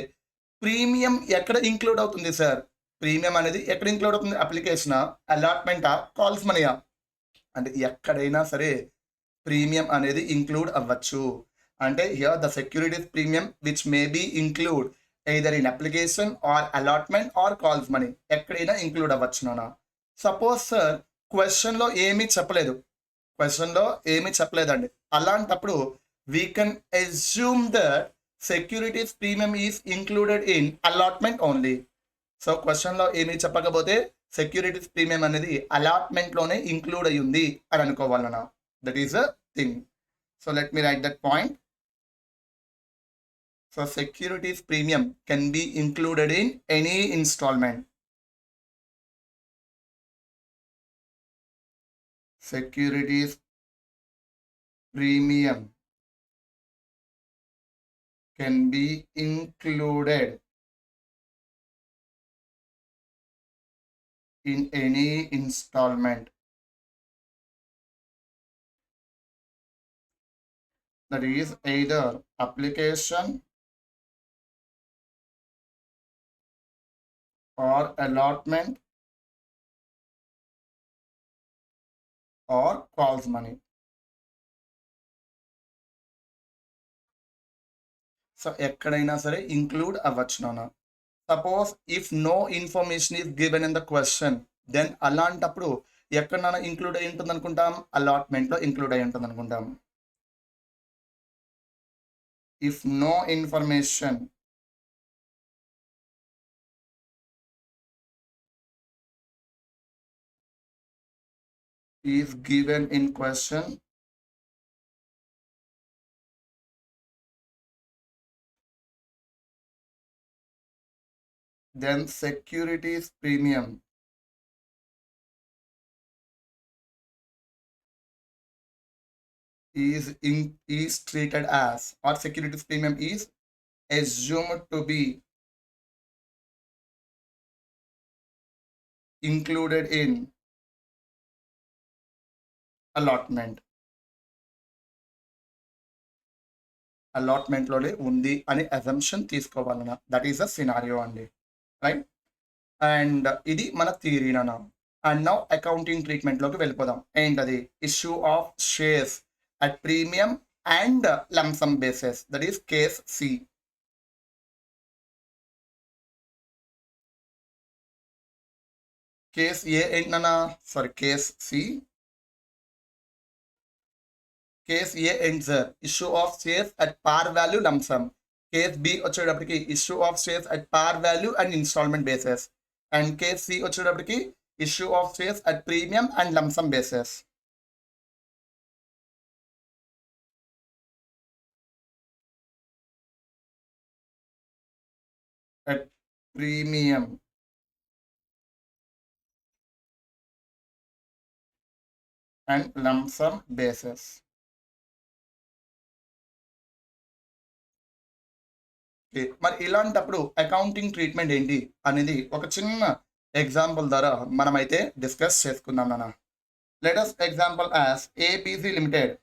A: ప్రీమియం ఎక్కడ ఇంక్లూడ్ అవుతుంది సార్, ప్రీమియం అనేది ఎక్కడ ఇంక్లూడ్ అవుతుంది, అప్లికేషనా, అలాట్మెంటా, కాల్స్ మనీయా అంటే ఎక్కడైనా సరే ప్రీమియం అనేది ఇంక్లూడ్ అవ్వచ్చు. అంటే here the securities premium which may be include either in application or allotment or calls money, ఎక్కడైనా ఇంక్లూడ్ అవ్వచ్చు నాన్న. సపోజ్ సార్ క్వశ్చన్లో ఏమీ చెప్పలేదు, క్వశ్చన్లో ఏమీ చెప్పలేదండి, అలాంటప్పుడు we can assume that securities premium is included in allotment only. So క్వశ్చన్లో ఏమీ చెప్పకపోతే సెక్యూరిటీస్ ప్రీమియం అనేది అలాట్మెంట్లోనే ఇంక్లూడ్ అయ్యింది అని అనుకోవాలన్నా. That is a thing. So let me write that point. So securities premium can be included in any instalment. Securities premium can be included in any installment, that is either application or allotment or calls money. So ఎక్కడైనా సరే include అవ్వచ్చు నాన్న. Suppose if no information is given in the question, then అలాంటప్పుడు ఎక్కడైనా include అయి ఉంటుంది అనుకుంటాం, అలాట్మెంట్లో include అయి ఉంటుంది అనుకుంటాం. If no information is given in question, then securities premium is treated as, or securities premium is assumed to be included in allotment. అలాట్మెంట్లోనే ఉంది అని అజంప్షన్ తీసుకోవాలన్న, దట్ ఈస్ ద సినారియో అండి, రైట్. అండ్ ఇది మన థియరీనా. అండ్ నౌ అకౌంటింగ్ ట్రీట్మెంట్లోకి వెళ్ళిపోదాం. ఏంటది? Issue of shares at premium and lump sum basis, that is case C. Case A ఏంటన్నా? Sorry, case C. Case A and sir issue of shares at par value lump sum. Case B వచ్చేటప్పటికి issue of shares at par value and instalment basis. And case C వచ్చేటప్పటికి issue of shares at premium and lump sum basis. At premium and lump sum basis. మరి ఇలాంటప్పుడు accounting treatment ఏంటి అనేది ఒక చిన్న example ద్వారా మనమైతే డిస్కస్ చేసుకుందాం నాన్న. Let us example as ABC limited.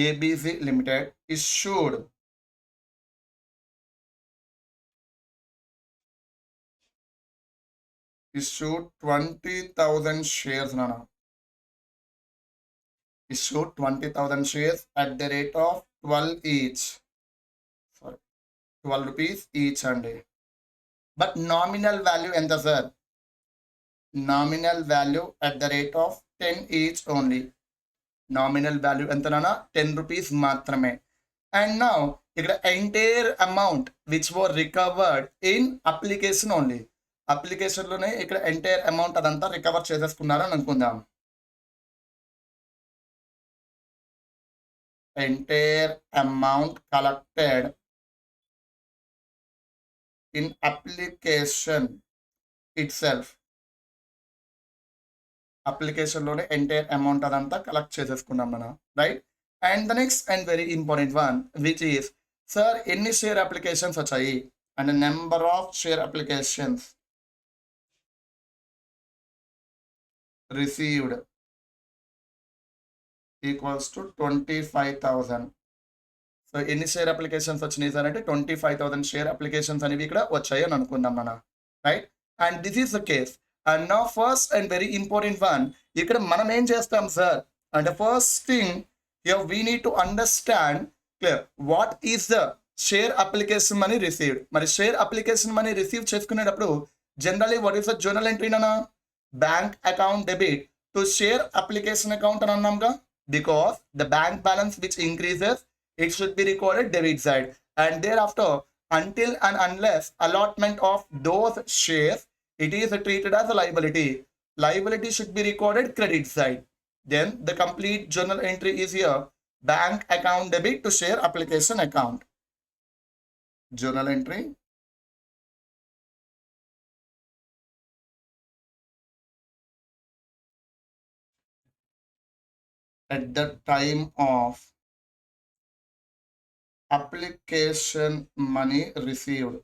A: ABC limited issued issued 20,000 shares నాన్న. issued 20,000 shares at the rate of 12 each. Sorry, 12 rupees each అండి. బట్ నామినల్ వాల్యూ ఎంత sir? Nominal value at the rate of 10 each only. Nominal value ఎంతనా? 10 rupees మాత్రమే. And now ఇక్కడ entire amount which were recovered in application only. అప్లికేషన్లోనే ఇక్కడ entire amount అదంతా recover చేసేసుకున్నారని అనుకుందాం. Entire amount collected in application itself. అప్లికేషన్లోనే entire amount అదంతా కలెక్ట్ చేసేసుకున్నాం మనం, right. And the next and very important one which is, sir ఎన్ని షేర్ అప్లికేషన్స్ వచ్చాయి? And number of share applications received equals to 25,000. So ఎన్ని share applications వచ్చినాయి sir అంటే 25,000 share applications అనేవి ఇక్కడ వచ్చాయి అని అనుకుందాం మన, right. And this is the case. And నా first and very important one, ఇక్కడ మనం ఏం చేస్తాం సార్ అంటే first thing here we need to understand clear what is the share application money received. మరి షేర్ అప్లికేషన్ మనీ రిసీవ్ చేసుకునేటప్పుడు generally what is the journal entry నానా? Bank account debit to share application account అని అన్నాంగా. Because the bank balance which increases, it should be recorded debit side, and thereafter until and unless allotment of those shares, it is treated as a liability. Liability should be recorded credit side. Then the complete journal entry is here: bank account debit to share application account. Journal entry. At the time of application money received.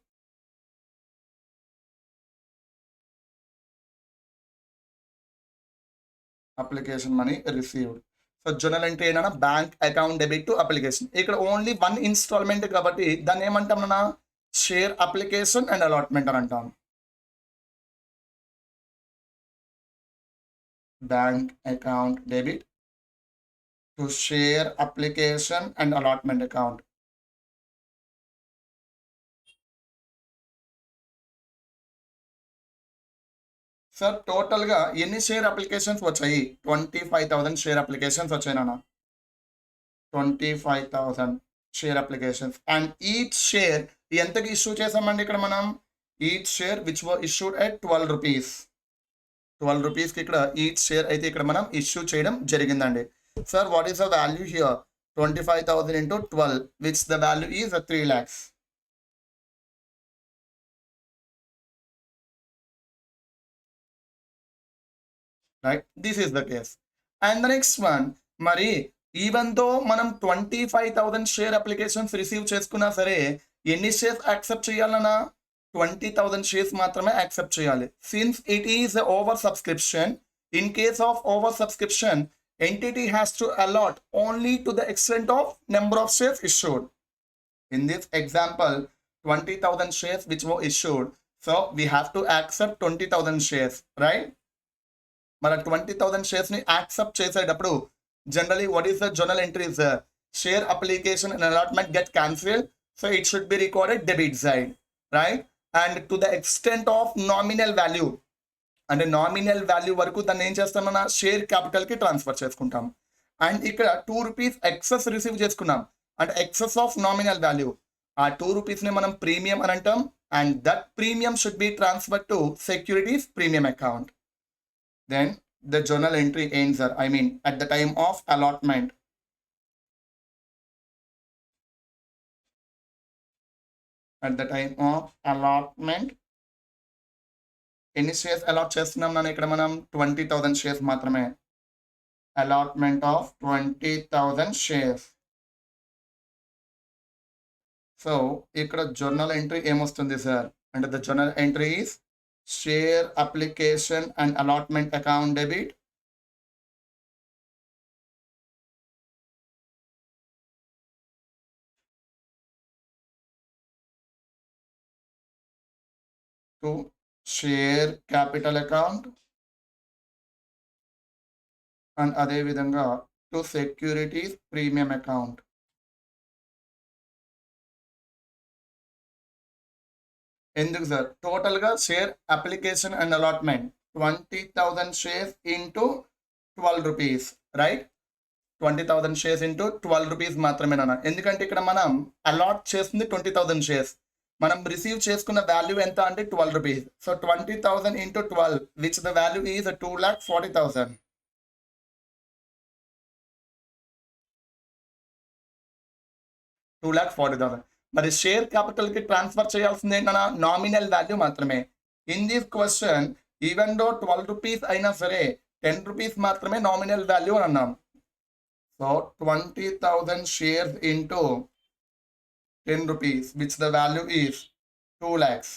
A: Application money received. So journal entry ఏంటన్నా? Bank account debit to application. ఇక్కడ only one instalment కాబట్టి దాన్ని ఏమంటాం అన్న? Share application and allotment అని అంటాం. Bank account debit to share application and allotment account. Sir టోటల్గా ఎన్ని షేర్ అప్లికేషన్స్ వచ్చాయి? 25,000 షేర్ అప్లికేషన్స్ వచ్చాయి నాన్న. 25,000 share applications. And each share ఎంతకి ఇష్యూ చేసామండి ఇక్కడ మనం? Each share which were issued at 12 rupees. 12 రూపీస్కి ఇక్కడ ఈచ్ షేర్ అయితే ఇక్కడ మనం ఇష్యూ చేయడం జరిగిందండి. Sir, what is the value here? 25,000 into 12, which the value is 3 lakhs. right? This is the case. And the next one, మరి even though మనం 25,000 share applications receive చేసుకున్నా సరే ఎన్ని షేర్స్ యాక్సెప్ట్ చేయాలన్నా 20,000 షేర్స్ మాత్రమే యాక్సెప్ట్ చేయాలి. Since it is over subscription, in case of over subscription entity has to allot only to the extent of number of shares issued. In this example, 20,000 shares which were issued, so we have to accept 20,000 shares, right? మన 20,000 shares ని accept చేసేటప్పుడు generally what is the journal entries, share application and allotment get cancel, so it should be recorded debit side, right? And to the extent of nominal value, అంటే nominal value వరకు దాన్ని ఏం చేస్తాం, మన share capital కి transfer చేసుకుంటాం. And ఇక్కడ 2 rupees excess receive చేసుకున్నాం, అంటే ఎక్సెస్ ఆఫ్ నామినల్ వాల్యూ, ఆ 2 రూపీస్ ని మనం ప్రీమియం అని అంటాం. And that premium should be transfer to securities premium account. Then the journal entry ends, I mean at the time of allotment. At the time of allotment, ఎన్ని shares allot చేస్తున్నాం మనం ఇక్కడ, మనం 20,000 shares మాత్రమే. Allotment of 20,000 shares. So ఇక్కడ journal entry ఏమొస్తుంది sir అంటే the journal entry is share application and allotment account debit to share capital account and అదే విధంగా టు సెక్యూరిటీస్ ప్రీమియం అకౌంట్. ఎందుకు సార్, టోటల్ గా share application and allotment 20,000 shares into 12 rupees, right? 20,000 shares into 12 rupees మాత్రమేనా, ఎందుకంటే ఇక్కడ మనం allot చేస్తుంది 20,000 shares, మనం రిసీవ్ చేసుకున్న వాల్యూ ఎంత అంటే 12 rupees. So 20,000 into 12 which the value is 2,40,000. 2,40,000. మరి షేర్ క్యాపిటల్ కి ట్రాన్స్ఫర్ చేయాల్సింది ఏంటన్నా, నామినల్ వాల్యూ మాత్రమే. In this question even though 12 rupees అయినా సరే 10 రూపీస్ మాత్రమే నామినల్ వాల్యూ అని అన్నాం. So 20,000 shares into 10 rupees, which the value is 2 lakhs.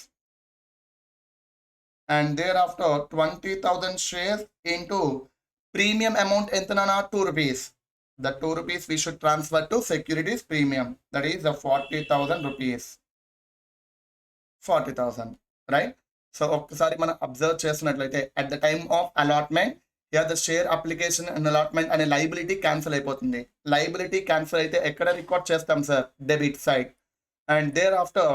A: And thereafter 20,000 shares into premium amount entanana 2 rupees. The 2 rupees we should transfer to securities premium. That is the 40,000 rupees. 40,000, right? So ఒక్కసారి మనం observe చేస్తున్నట్లయితే at the time of allotment here the share application and allotment అనే liability cancel అయిపోతుంది. Liability cancel అయితే ఎక్కడ record చేస్తాం sir, debit side. And thereafter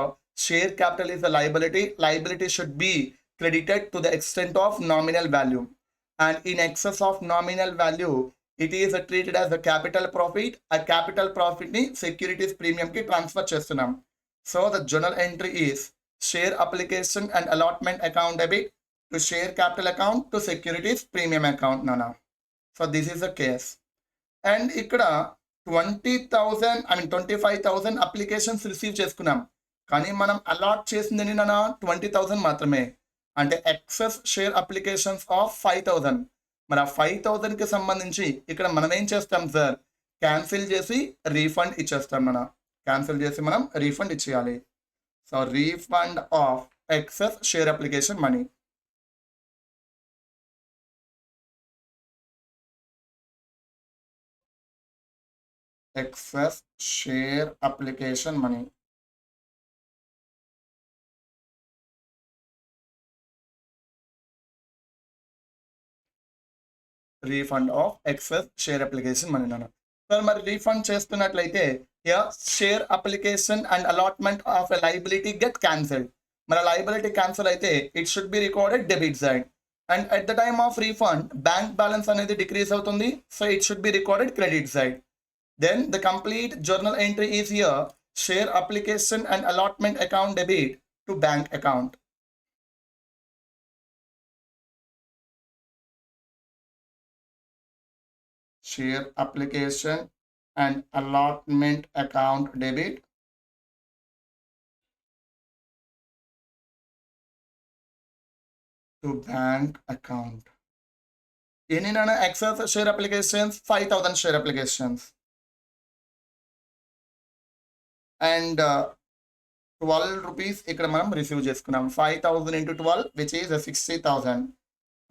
A: share capital is a liability. Liability should be credited to the extent of nominal value, and in excess of nominal value it is treated as a capital profit. A capital profit ni securities premium ki transfer chestunam. So the journal entry is share application and allotment account debit to share capital account to securities premium account nana. So this is the case. And ikkada 25,000 applications receive చేసుకున్నాం, కానీ మనం allot చేసింది నా 20,000 మాత్రమే, అంటే excess share applications of 5,000. మరి ఆ 5,000 కి సంబంధించి ఇక్కడ మనం ఏం చేస్తాం సార్, క్యాన్సిల్ చేసి రీఫండ్ ఇచ్చేస్తాం. క్యాన్సిల్ చేసి మనం రీఫండ్ ఇచ్చేయాలి. So refund of excess share application money. Excess share application money. Refund of excess share application money nana. So మరి రీఫండ్ చేస్తున్నట్లయితే here share application and allotment of a liability get cancelled. మరి liability cancel అయితే it should be recorded debit side. And at the time of refund bank balance అనేది decrease అవుతుంది, so it should be recorded credit side. Then the complete journal entry is here share application and allotment account debit to bank account. Share application and allotment account debit to bank account. ఎన్ని నాన్న excess share applications? 5000 share applications. And 12 rupees ఇక్కడ మనం receive చేసుకున్నాం. 5000 into 12 which is 60,000.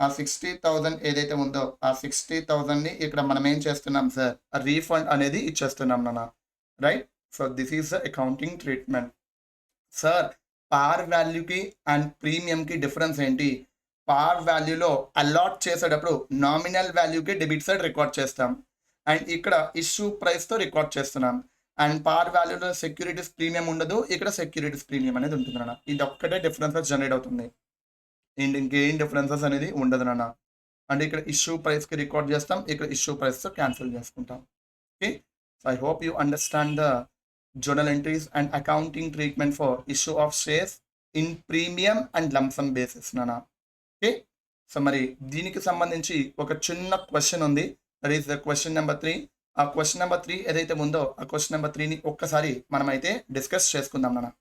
A: ఆ 60,000 ఏదైతే ఉందో ఆ 60,000ని ఇక్కడ మనం ఏం చేస్తున్నాం సార్? రీఫండ్ అనేది ఇచ్చేస్తున్నాం నాన్న. Right? So this is the accounting treatment. Sir పార్ వాల్యూకి అండ్ ప్రీమియంకి డిఫరెన్స్ ఏంటి? పార్ వాల్యూలో అలాట్ చేసేటప్పుడు నామినల్ వాల్యూకి డెబిట్ సైడ్ రికార్డ్ చేస్తాం. అండ్ ఇక్కడ ఇష్యూ ప్రైస్తో రికార్డ్ చేస్తున్నాం. అండ్ పార్ వాల్యూలో సెక్యూరిటీస్ ప్రీమియం ఉండదు, ఇక్కడ సెక్యూరిటీస్ ప్రీమియం అనేది ఉంటుంది నాన్న. ఇది ఒక్కటే డిఫరెన్సెస్ జనరేట్ అవుతుంది. అండ్ ఇంకేం డిఫరెన్సెస్ అనేది ఉండదు నాన్న. అంటే ఇక్కడ ఇష్యూ ప్రైస్కి రికార్డ్ చేస్తాం, ఇక్కడ ఇష్యూ ప్రైస్తో క్యాన్సిల్ చేసుకుంటాం. Okay, so I hope you understand the journal entries and accounting treatment for issue of shares in premium and lump sum basis నానా. ఓకే, సో మరి దీనికి సంబంధించి ఒక చిన్న క్వశ్చన్ ఉంది. That is the question number 3. ఆ question number 3 ఏదైతే ఉందో ఆ క్వశ్చన్ నెంబర్ 3ని ఒక్కసారి మనమైతే డిస్కస్ చేసుకుందాం నాన్న.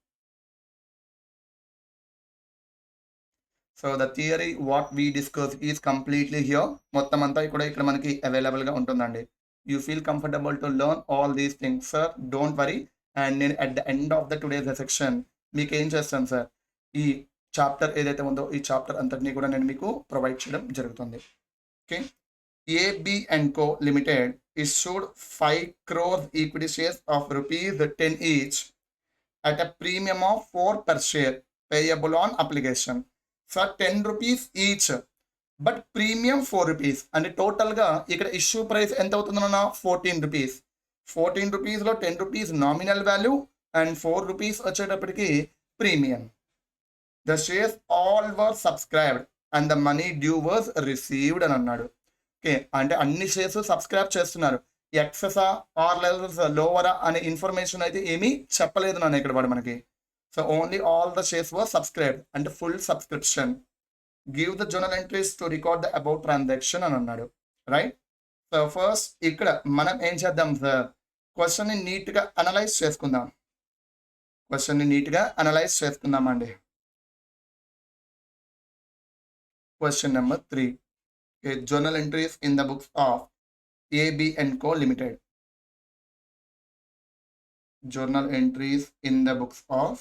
A: So the theory what we discuss is completely here. మొత్తం అంతా కూడా ఇక్కడ మనకి అవైలబుల్గా ఉంటుందండి. You feel comfortable to learn all these things sir, don't worry. And నేను at the end of the today's section మీకు ఏం చేస్తాను సార్, ఈ చాప్టర్ ఏదైతే ఉందో ఈ చాప్టర్ అంతటినీ కూడా నేను మీకు ప్రొవైడ్ చేయడం జరుగుతుంది. Okay, AB and Co Limited issued 5 crore equity shares of ₹10 each at a premium of 4 per share payable on application. For 10 rupees each, but premium 4 rupees. అంటే టోటల్గా ఇక్కడ ఇష్యూ ప్రైస్ ఎంత అవుతుందన్న 14 రూపీస్. 14 రూపీస్లో 10 rupees nominal value and 4 rupees వచ్చేటప్పటికి premium. The shares all were subscribed and the money due was received అని అన్నాడు. Okay, అంటే అన్ని షేర్స్ సబ్స్క్రైబ్ చేస్తున్నారు. ఎక్సెసా ఆర్ లెవెల్స్ లోవరా అనే ఇన్ఫర్మేషన్ అయితే ఏమీ చెప్పలేదు నాన్న ఇక్కడ వాడు మనకి. So only all the shares were subscribed అంటే full subscription. Give the journal entries to record the above transaction అని అన్నాడు. రైట్? సో ఫస్ట్ ఇక్కడ మనం ఏం చేద్దాం సార్, క్వశ్చన్ని నీట్గా అనలైజ్ చేసుకుందాం. అండి. Question number 3. Journal entries in the books of AB and Co Limited. Journal entries in the books of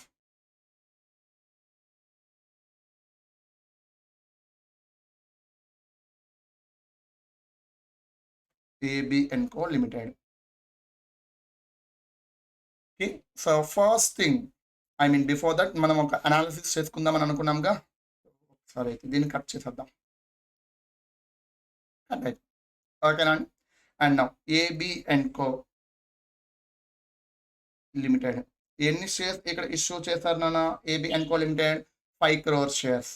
A: AB and Co Limited. Okay, so first thing, I mean before that మనం ఒక analysis చేసుకుందామని అనుకున్నాంగా. సరే అయితే దీన్ని cut చేసేద్దాం. ఓకేనా? And now AB and Co Limited ఎన్ని shares ఇక్కడ ఇష్యూ చేశారు నాన్న? AB and Co Limited 5 crore shares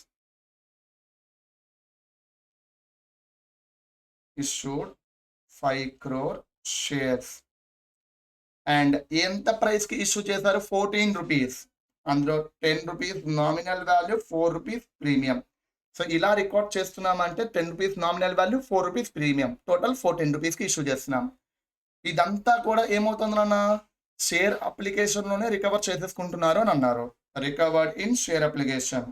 A: issued 5 crore shares. And ఎంత ప్రైస్కి ఇష్యూ చేశారు? 14 రూపీస్. అందులో 10 rupees nominal value, 4 rupees premium. So ఇలా రికార్డ్ చేస్తున్నామంటే 10 rupees nominal value, 4 rupees premium, total 14 రూపీస్కి ఇష్యూ చేస్తున్నాం. ఇదంతా కూడా ఏమవుతుంది నాన్న? షేర్ అప్లికేషన్లోనే రికవర్ చేసేసుకుంటున్నారు అని అన్నారు. Recovered in share application.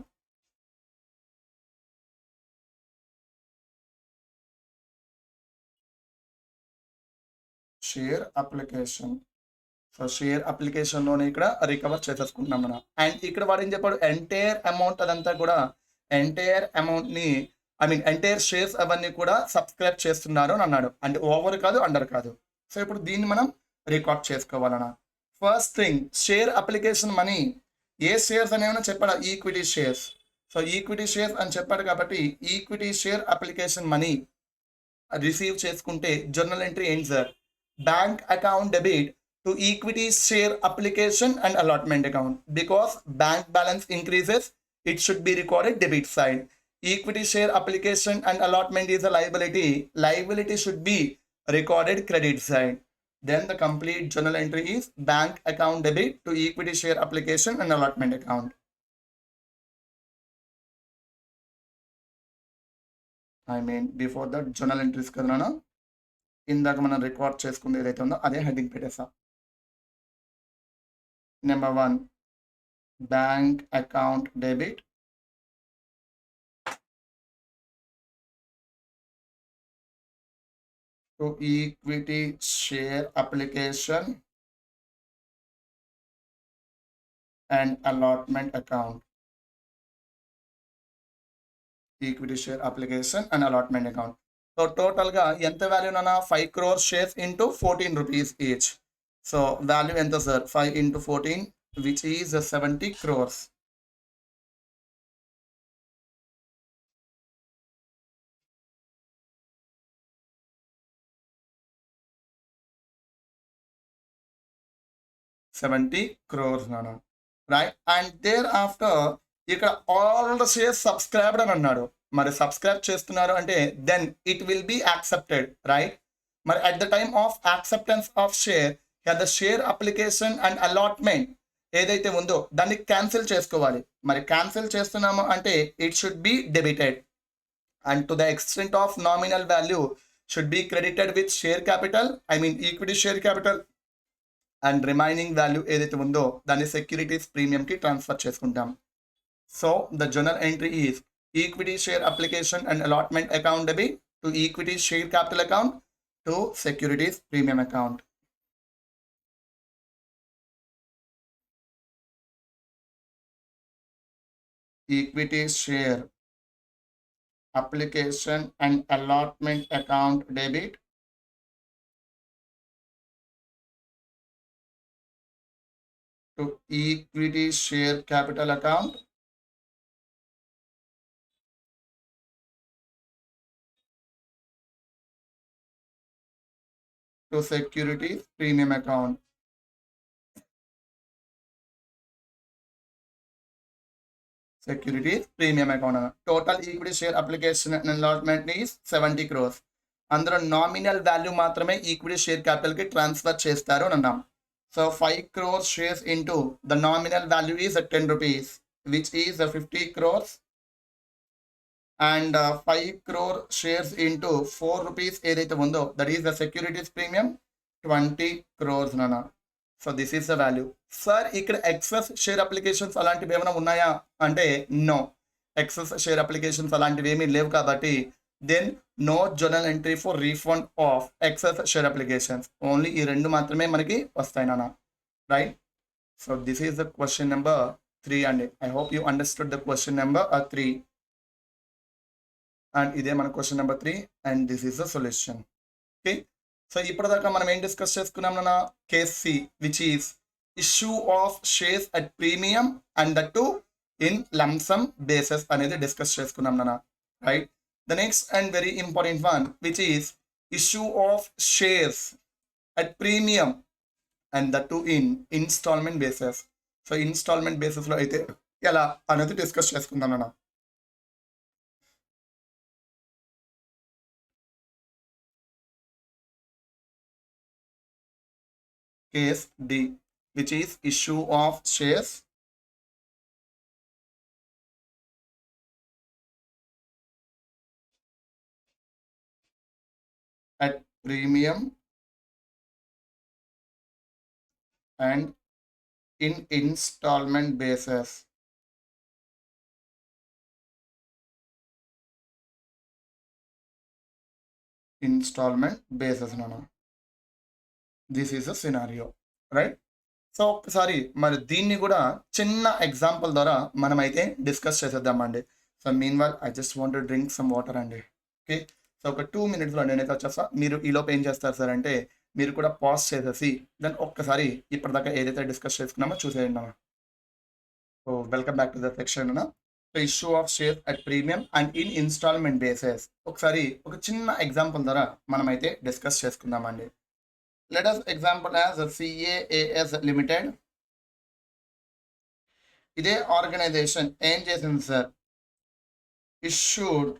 A: Share application. So share అప్లికేషన్లోనే ఇక్కడ రికవర్ చేసేసుకుంటున్నాం మనం. అండ్ ఇక్కడ వాడు ఏం చెప్పాడు? ఎంటైర్ అమౌంట్ అదంతా కూడా ఎంటైర్ అమౌంట్ని ఎంటైర్ షేర్స్ అవన్నీ కూడా సబ్స్క్రైబ్ చేస్తున్నారు అని అన్నాడు. అంటే ఓవర్ కాదు, అండర్ కాదు. సో ఇప్పుడు దీన్ని మనం రికార్డ్ చేసుకోవాలన్నా. First thing, share application money ఏ షేర్స్ అనేమైనా చెప్పాడా? Equity shares. So equity shares అని చెప్పాడు కాబట్టి equity share application money receive చేసుకుంటే జర్నల్ ఎంట్రీ ఏంటి sir? Bank account debit to equity share application and allotment account. Because bank balance increases, it should be recorded debit side. Equity share application and allotment is a liability. Liability should be recorded credit side. Then the complete journal entry is bank account debit to equity share application and allotment account. Before that journal entries kadana ఇందాక మనం record చేసుకుంది ఏదైతే ఉందో అదే heading పెట్టేసా. Number 1, bank account debit to equity share application and allotment account. Equity share application and allotment account. So total ga enta value nana 5 crore shares into 14 rupees each. So value enta sir 5 into 14 which is 70 crores. nana, right? And thereafter ఇక్కడ all the shares subscribed అని అన్నాడు. మరి subscribe చేస్తున్నారు అంటే then it will be accepted, right? మరి at the time of acceptance of share the share application and allotment ఏదైతే ఉందో దాన్ని క్యాన్సిల్ చేసుకోవాలి. మరి క్యాన్సిల్ చేస్తున్నాము అంటే it should be debited and to the extent of nominal value should be credited with share capital, I mean equity share capital, and remaining value ఏదైతే ఉందో దాన్ని సెక్యూరిటీస్ ప్రీమియంకి ట్రాన్స్ఫర్ చేసుకుంటాం. So the journal entry is equity share application and allotment account debit to equity share capital account to securities premium account. Equity share application and allotment account debit to equity share capital account to securities premium account. Securities premium account. Total equity share application and allotment is 70 crores. అందులో nominal value మాత్రమే equity share capital కి transfer చేస్తారు అని అన్నాం. So 5 crores shares into the nominal value is 10 rupees, which is 50 crores, and 5 crore shares into 4 rupees ఏదైతే ఉందో that is the securities premium 20 crores nana. So this is the value. Sir ఇక్కడ excess share applications అలాంటివి ఏమైనా ఉన్నాయా అంటే no, excess share applications అలాంటివి ఏమీ లేవు కాబట్టి then no journal entry for refund of excess share applications. Only ఈ రెండు మాత్రమే మనకి వస్తాయి నాన్న, right? So this is the question number 3 అండి. I hope you understood the question number 3 and ఇదే మన question number 3 and this is the solution. Okay, so ఇప్పటిదాకా మనం ఏం డిస్కస్ చేసుకున్నాం నాన్న? Case C which is issue of shares at premium and that to in lump sum bases అనేది discuss చేసుకున్నాం నాన్న, right? The next and very important one which is issue of shares at premium and that to in instalment bases. So instalment బేసిస్లో అయితే ఎలా అనేది discuss చేసుకుందాం నాన్న. Case D, which is issue of shares at premium and in installment basis. Installment basis nana. This is a scenario, right? So ఒకసారి మరి దీన్ని కూడా చిన్న ఎగ్జాంపుల్ ద్వారా మనమైతే డిస్కస్ చేసేద్దామండి. So mean while I just want to drink some water అండి. Okay, so ఒక 2 minutesలో నేనైతే వచ్చేస్తా. మీరు ఈలోపు ఏం చేస్తారు సార్ అంటే మీరు కూడా పాజ్ చేసేసి దెన్ ఒక్కసారి ఇప్పటిదాకా ఏదైతే డిస్కస్ చేసుకున్నామో చూసేయండి అన్న. So welcome back to the section అన్న. So issue of share at premium and in instalment bases ఒకసారి ఒక చిన్న ఎగ్జాంపుల్ ద్వారా మనమైతే డిస్కస్ చేసుకుందామండి. Let us example as CAAS Limited. ఇదే ఆర్గనైజేషన్ ఏం చేసింది sir? Issued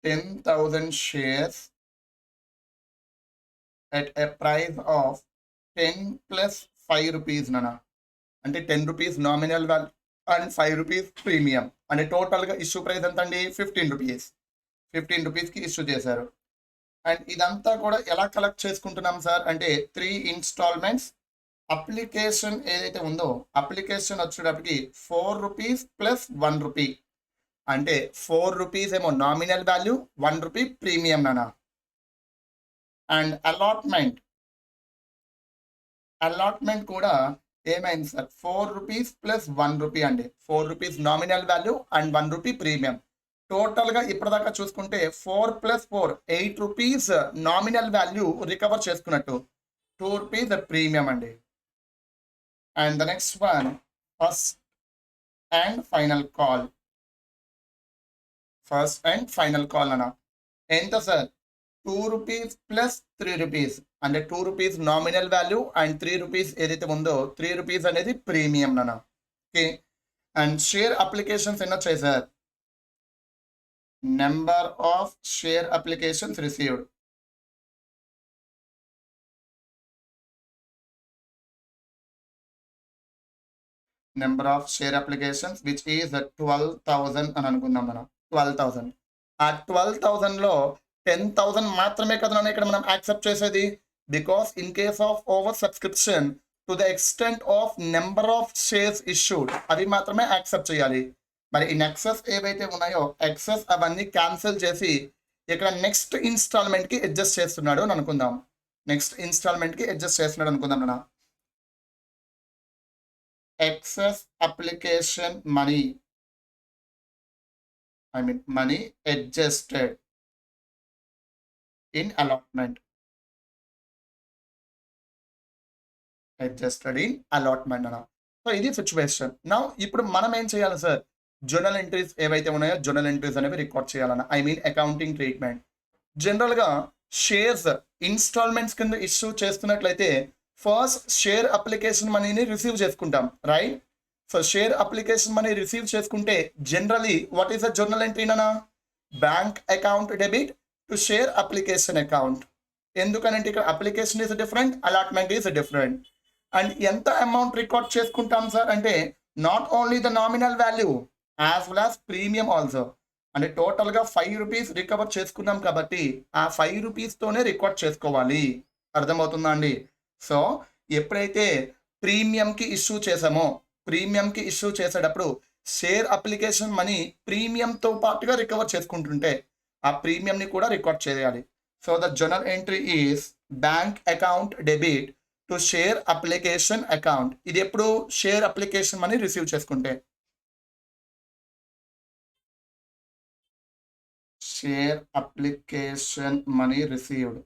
A: 10,000 shares at a price of 10 plus 5 rupees nana. అంటే 10 rupees nominal value and 5 rupees premium. అంటే టోటల్గా ఇష్యూ ప్రైస్ ఎంత అండి? 15 rupees. 15 రూపీస్కి ఇష్యూ చేశారు. అండ్ ఇదంతా కూడా ఎలా కలెక్ట్ చేసుకుంటున్నాం సార్ అంటే 3 ఇన్స్టాల్మెంట్స్. అప్లికేషన్ ఏదైతే ఉందో అప్లికేషన్ వచ్చేటప్పటికి 4 rupees plus 1 rupee. అంటే 4 రూపీస్ ఏమో నామినల్ వాల్యూ, 1 రూపీ ప్రీమియం నానా. అండ్ అలాట్మెంట్ కూడా ఏమైంది సార్, 4 రూపీస్ ప్లస్ 1 రూపీ అండి. 4 rupees nominal value and 1 rupee premium. టోటల్గా ఇప్పటిదాకా చూసుకుంటే 4 plus 4 8 rupees nominal value recover చేసుకున్నట్టు, 2 రూపీస్ ప్రీమియం అండి. And the next one, first and final call. First and final call అన్న ఎంత సార్, 2 రూపీస్ ప్లస్ 3 రూపీస్. అంటే 2 rupees nominal value and 3 rupees ఏదైతే ఉందో 3 రూపీస్ అనేది ప్రీమియం నాన్న. ఓకే. అండ్ షేర్ అప్లికేషన్స్ ఎన్ని వచ్చాయి sir, number of share applications received. Number of share applications which is 12,000 అని అనుకుందాం మనం. 12,000. ఆ 12,000లో 10,000 మాత్రమే కదా ఇక్కడ మనం యాక్సెప్ట్ చేసేది. Because in case of over subscription to the extent of number of shares issued అవి మాత్రమే యాక్సెప్ట్ చేయాలి. మరి ఇన్ ఎక్సెస్ ఏవైతే ఉన్నాయో ఎక్సెస్ అవన్నీ క్యాన్సిల్ చేసి ఇక్కడ నెక్స్ట్ ఇన్స్టాల్మెంట్కి అడ్జస్ట్ చేస్తున్నాడు అని అనుకుందాం. నెక్స్ట్ ఇన్స్టాల్మెంట్కి అడ్జస్ట్ చేస్తున్నాడు అనుకుందాం నాన్న. excess application money, I mean money adjusted in allotment. Adjusted in allotment అన్న. సో ఇది సిచ్యువేషన్. నా ఇప్పుడు మనం ఏం చేయాలి సార్, జర్నల్ ఎంట్రీస్ ఏవైతే ఉన్నాయో జర్నల్ ఎంట్రీస్ అనేవి రికార్డ్ చేయాలన్న. I mean accounting treatment. జనరల్గా షేర్స్ ఇన్స్టాల్మెంట్స్ కింద ఇష్యూ చేస్తున్నట్లయితే ఫస్ట్ షేర్ అప్లికేషన్ మనీని రిసీవ్ చేసుకుంటాం, right. So share application money receive చేసుకుంటే generally what is the journal entry నానా, bank account debit to share application account. ఎందుకనంటే ఇక్కడ application is different, allotment is different. And ఎంత amount record చేసుకుంటాం sir అంటే not only the nominal value as well as premium also. అంటే టోటల్గా 5 rupees recover చేసుకున్నాం కాబట్టి ఆ 5 రూపీస్తోనే రికార్డ్ చేసుకోవాలి. అర్థమవుతుందా అండి. సో ఎప్పుడైతే ప్రీమియంకి ఇష్యూ చేసామో, ప్రీమియంకి ఇష్యూ చేసేటప్పుడు షేర్ అప్లికేషన్ మనీ ప్రీమియంతో పాటుగా రికవర్ చేసుకుంటుంటే ఆ ప్రీమియంని కూడా రికార్డ్ చేయాలి. So the journal entry is bank account debit to share application account. ఇది ఎప్పుడు షేర్ అప్లికేషన్ మనీ రిసీవ్ చేసుకుంటే, share application money received.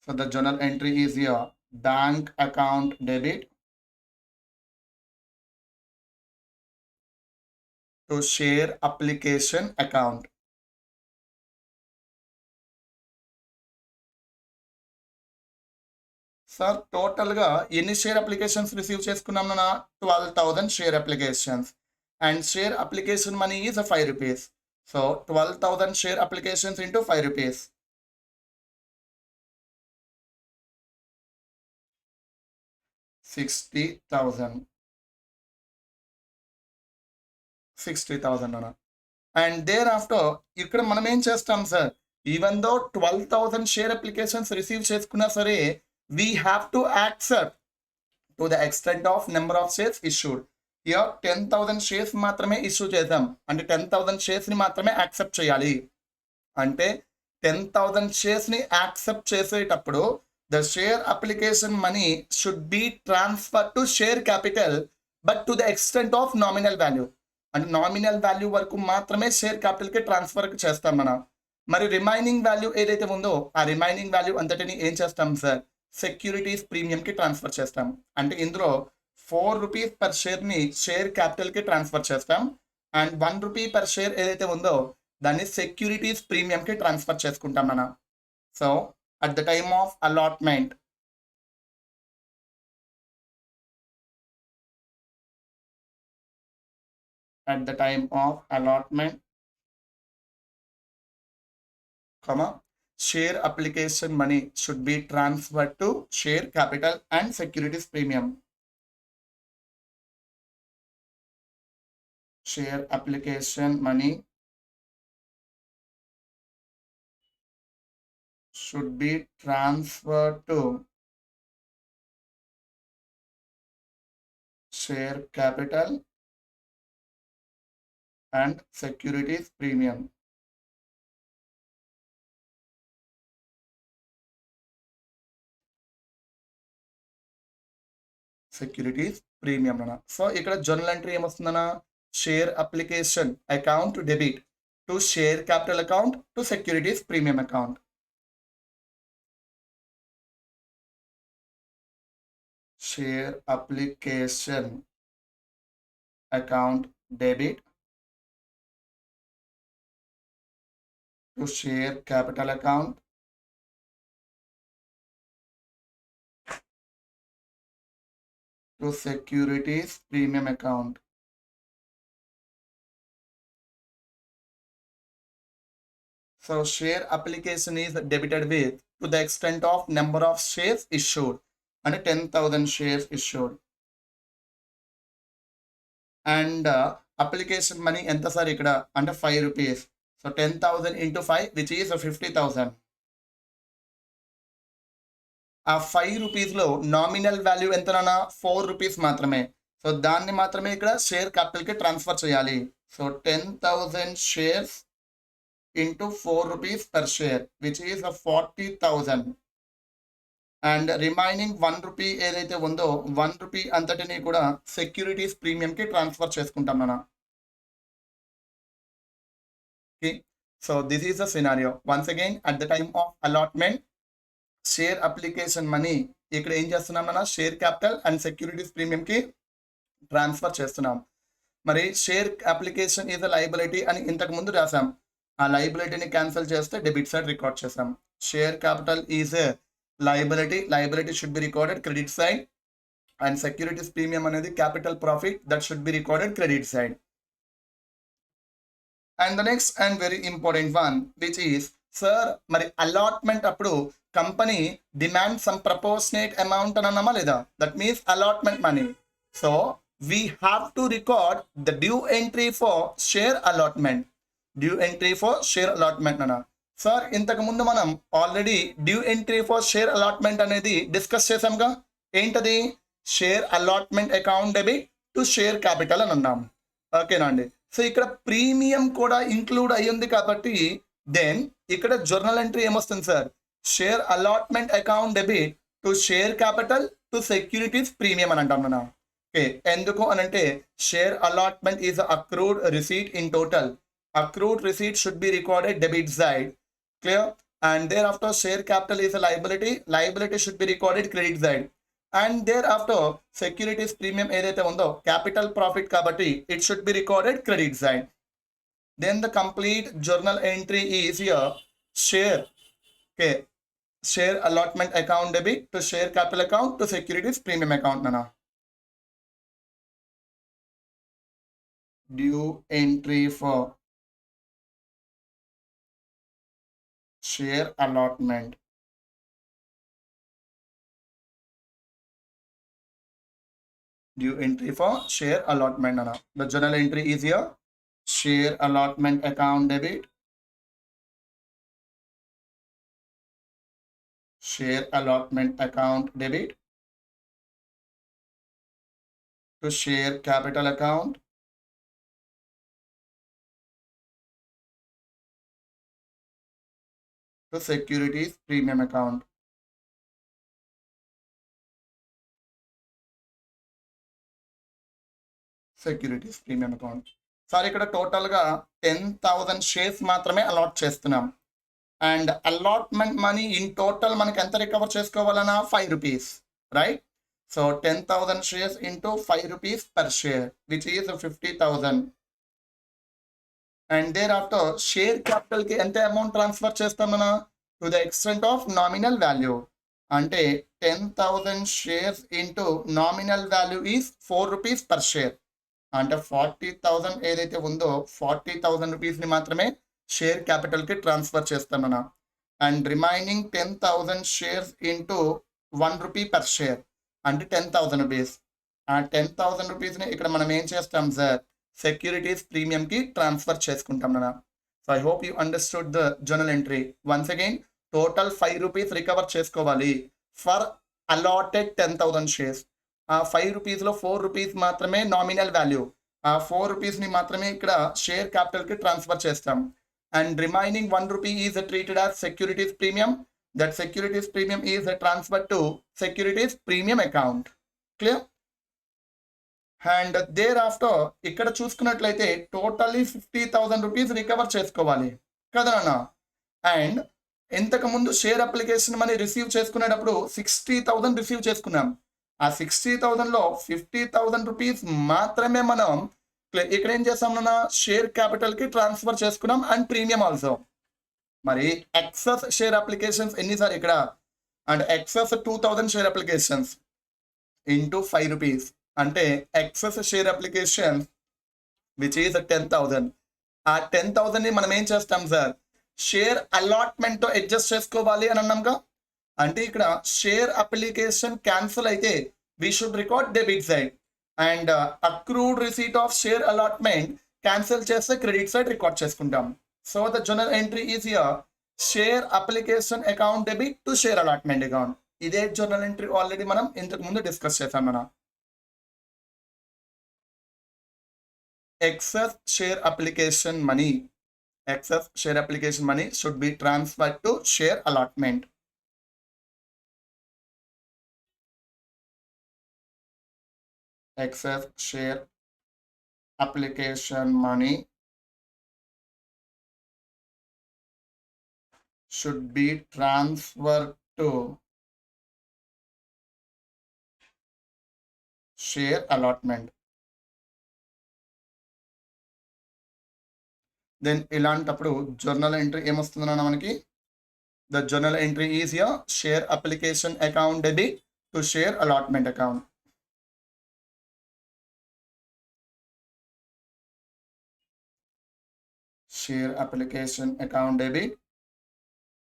A: So the journal entry is here, bank account debit to share application account. Sir టోటల్గా ఎన్ని share applications receive చేసుకున్నాం నా, 12,000 share applications. And share application money is 5 rupees. So 12,000 share applications into 5 rupees, 60,000. 60,000 అన్న. And thereafter ఇక్కడ మనం ఏం చేస్తాం sir, even though 12,000 share applications receive చేసుకున్నా సరే we have to accept to the extent of number of shares issued. Year 10,000 shares మాత్రమే issue చేద్దాం. అంటే 10,000 షేర్స్ని మాత్రమే యాక్సెప్ట్ చేయాలి. అంటే 10,000 షేర్స్ని యాక్సెప్ట్ చేసేటప్పుడు the share application money should be transfer to share capital but to the extent of nominal value. అంటే nominal value వరకు మాత్రమే షేర్ క్యాపిటల్కి ట్రాన్స్ఫర్ చేస్తాం మనం. మరి రిమైనింగ్ వాల్యూ ఏదైతే ఉందో ఆ రిమైనింగ్ వాల్యూ అంతటిని ఏం చేస్తాం సార్, సెక్యూరిటీస్ ప్రీమియంకి ట్రాన్స్ఫర్ చేస్తాం. అంటే ఇందులో 4 రూపీస్ పర్ షేర్ని షేర్ క్యాపిటల్కి ట్రాన్స్ఫర్ చేస్తాం. అండ్ 1 రూపీ పర్ షేర్ ఏదైతే ఉందో దాన్ని సెక్యూరిటీస్ ప్రీమియంకి ట్రాన్స్ఫర్ చేసుకుంటాం మనం. So at the time of allotment, at the time of allotment, comma, share application money should be transferred to share capital and securities premium. Share application money should be transferred to share capital and securities premium. Securities premium అన్న. So ఇక్కడ journal ఎంట్రీ ఏమొస్తుందన్న, share application account debit to share capital account to securities premium account. Share application account debit to share capital account to securities premium account. So share application is debited with to the extent of number of shares issued and 10,000 shares issued. And application money enta sir ikkada అంటే 5 rupees. So 10,000 into 5 which is 50,000. ఆ 5 రూపీస్లో nominal value ఎంతనన్నా 4 rupees మాత్రమే. So దాన్ని మాత్రమే ఇక్కడ share క్యాపిటల్కి transfer చేయాలి. So 10,000 shares into 4 rupees per share which is 40,000. And remaining 1 rupee ఏదైతే ఉందో 1 రూపీ అంతటిని కూడా సెక్యూరిటీస్ ప్రీమియంకి ట్రాన్స్ఫర్ చేసుకుంటాం మనం. Okay, so this is the scenario. Once again at the time of allotment share application money ఇక్కడ ఏం చేస్తున్నాం మన షేర్ క్యాపిటల్ అండ్ సెక్యూరిటీస్ ప్రీమియంకి ట్రాన్స్ఫర్ చేస్తున్నాం. మరి share application is a liability అని ఇంతకు ముందు రాసాం. ఆ లయబిలిటీని క్యాన్సిల్ చేస్తే డెబిట్ సైడ్ రికార్డ్ చేసాం. Share capital is a liability should be recorded credit side and securities premium అనేది capital profit that should be recorded credit side. And the next and very important one which is sir మరి allotment అప్పుడు company demand some proportionate amount అని అన్నామా లేదా, that means allotment money. So we have to record the due entry for share allotment. Due entry for share allotment అన్న. Sir ఇంతకు ముందు మనం already due entry for share allotment అనేది discuss చేసాంగా. ఏంటది, share allotment account debit to share capital అని అన్నాం. ఓకేనా అండి. సో ఇక్కడ ప్రీమియం కూడా ఇంక్లూడ్ అయ్యింది కాబట్టి దెన్ ఇక్కడ జర్నల్ ఎంట్రీ ఏమొస్తుంది sir, share allotment account debit to share capital to securities premium అని అంటాం మనం. ఓకే, ఎందుకు అని అంటే share allotment is accrued receipt in total. Accrued receipt should be recorded debit side, clear. And thereafter share capital is a liability should be recorded credit side. And thereafter securities premium ఏదైతే ఉందో capital profit కాబట్టి it should be recorded credit side. Then the complete journal entry is here share. Okay, share allotment account debit to share capital account to securities premium account nana. Due entry for share allotment. Due entry for share allotment nana. The journal entry is here share allotment account debit, share allotment account debit to share capital account to securities premium account. Securities premium account. Sir ఇక్కడ టోటల్గా 10,000 shares మాత్రమే allot చేస్తున్నాం. And allotment money in total మనకి ఎంత recover చేసుకోవాలన్నా 5 rupees, right. So 10,000 shares into 5 rupees per share which is 50,000. And thereafter share క్యాపిటల్కి ఎంత amount transfer చేస్తాం మనం, to the extent of nominal value. అంటే 10,000 shares into nominal value is 4 rupees per share. అంటే 40,000 ఏదైతే ఉందో 40,000 రూపీస్ని మాత్రమే షేర్ క్యాపిటల్కి ట్రాన్స్ఫర్ చేస్తామన్నా. And remaining 10,000 shares into 1 rupee per share అంటే 10,000 రూపీస్. ఆ 10,000 రూపీస్ని ఇక్కడ మనం ఏం చేస్తాం సార్, సెక్యూరిటీస్ ప్రీమియంకి ట్రాన్స్ఫర్ చేసుకుంటాం అన్న. So I hope you understood the journal entry. Once again total 5 rupees recover చేసుకోవాలి ఫర్ అలాటెడ్ 10,000 షేర్స్. ఆ 5 రూపీస్లో 4 రూపీస్ మాత్రమే నామినల్ వాల్యూ. ఆ 4 రూపీస్ని మాత్రమే ఇక్కడ షేర్ క్యాపిటల్కి ట్రాన్స్ఫర్ చేస్తాం. And remaining 1 rupee is treated as securities premium. That securities premium is transfer to securities premium account. Clear? And thereafter ఇక్కడ చూసుకున్నట్లయితే టోటల్లీ 50,000 రూపీస్ రికవర్ చేసుకోవాలి కదా నాన్న. అండ్ ఇంతకు ముందు షేర్ అప్లికేషన్ మనీ రిసీవ్ చేసుకునేటప్పుడు 60,000 రిసీవ్ చేసుకున్నాం. ఆ 60,000లో 50,000 రూపీస్ మాత్రమే మనం ఇక్కడ ఏం చేస్తాం నాన్న, షేర్ క్యాపిటల్కి ట్రాన్స్ఫర్ చేసుకున్నాం అండ్ ప్రీమియం ఆల్సో. మరి ఎక్సెస్ షేర్ అప్లికేషన్స్ ఎన్ని సార్ ఇక్కడ, and excess 2,000 share applications into 5 rupees అంటే excess share application which is 10,000. ఆ 10,000ని మనం ఏం చేస్తాం సార్, షేర్ అలాట్మెంట్తో అడ్జస్ట్ చేసుకోవాలి అని అన్నాంగా. అంటే ఇక్కడ షేర్ అప్లికేషన్ క్యాన్సిల్ అయితే we should record debit side, and accrued receipt of share allotment cancel చేస్తే క్రెడిట్ సైడ్ రికార్డ్ చేసుకుంటాం. So the journal entry is here share application account debit to share allotment account. ఇదే journal entry already మనం ఇంతకు ముందు discuss చేసాం మనం. excess share application money should be transferred to share allotment. Excess share application money should be transferred to share allotment. Then ఇలాంటప్పుడు జర్నల్ ఎంట్రీ ఏమొస్తుందన్న మనకి, the journal entry is here share application account debit to share allotment account. Share application account debit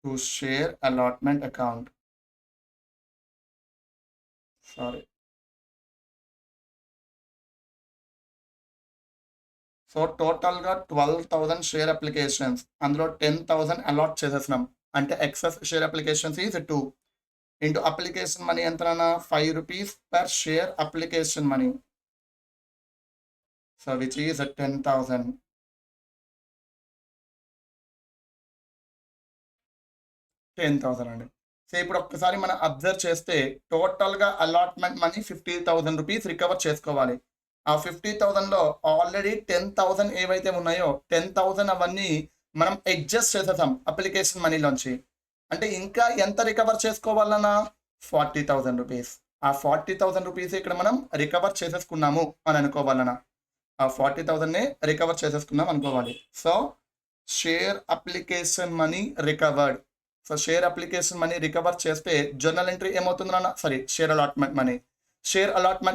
A: to share allotment account. Sorry, so టోటల్గా 12,000 share applications, అందులో 10,000 allot చేసేసినాం. అంటే excess share applications is 2 into application money ఎంతనా 5 rupees per share application money. So which is 10,000. అండి. So ఇప్పుడు ఒక్కసారి మనం observe చేస్తే టోటల్గా అలాట్మెంట్ మనీ 50,000 రూపీస్ రికవర్ చేసుకోవాలి. ఆ 50,000లో ఆల్రెడీ 10,000 ఏవైతే ఉన్నాయో 10,000 అవన్నీ మనం అడ్జస్ట్ చేసేసాం అప్లికేషన్ మనీలోంచి. అంటే ఇంకా ఎంత రికవర్ చేసుకోవాలన్నా 40,000 రూపీస్. ఆ 40,000 రూపీస్ ఇక్కడ మనం రికవర్ చేసేసుకున్నాము అని అనుకోవాలన్నా, ఆ 40,000నే రికవర్ చేసేసుకున్నాం అనుకోవాలి. So share application money recovered. So share application money recover చేస్తే జర్నల్ ఎంట్రీ ఏమవుతుందన్నా, sorry share allotment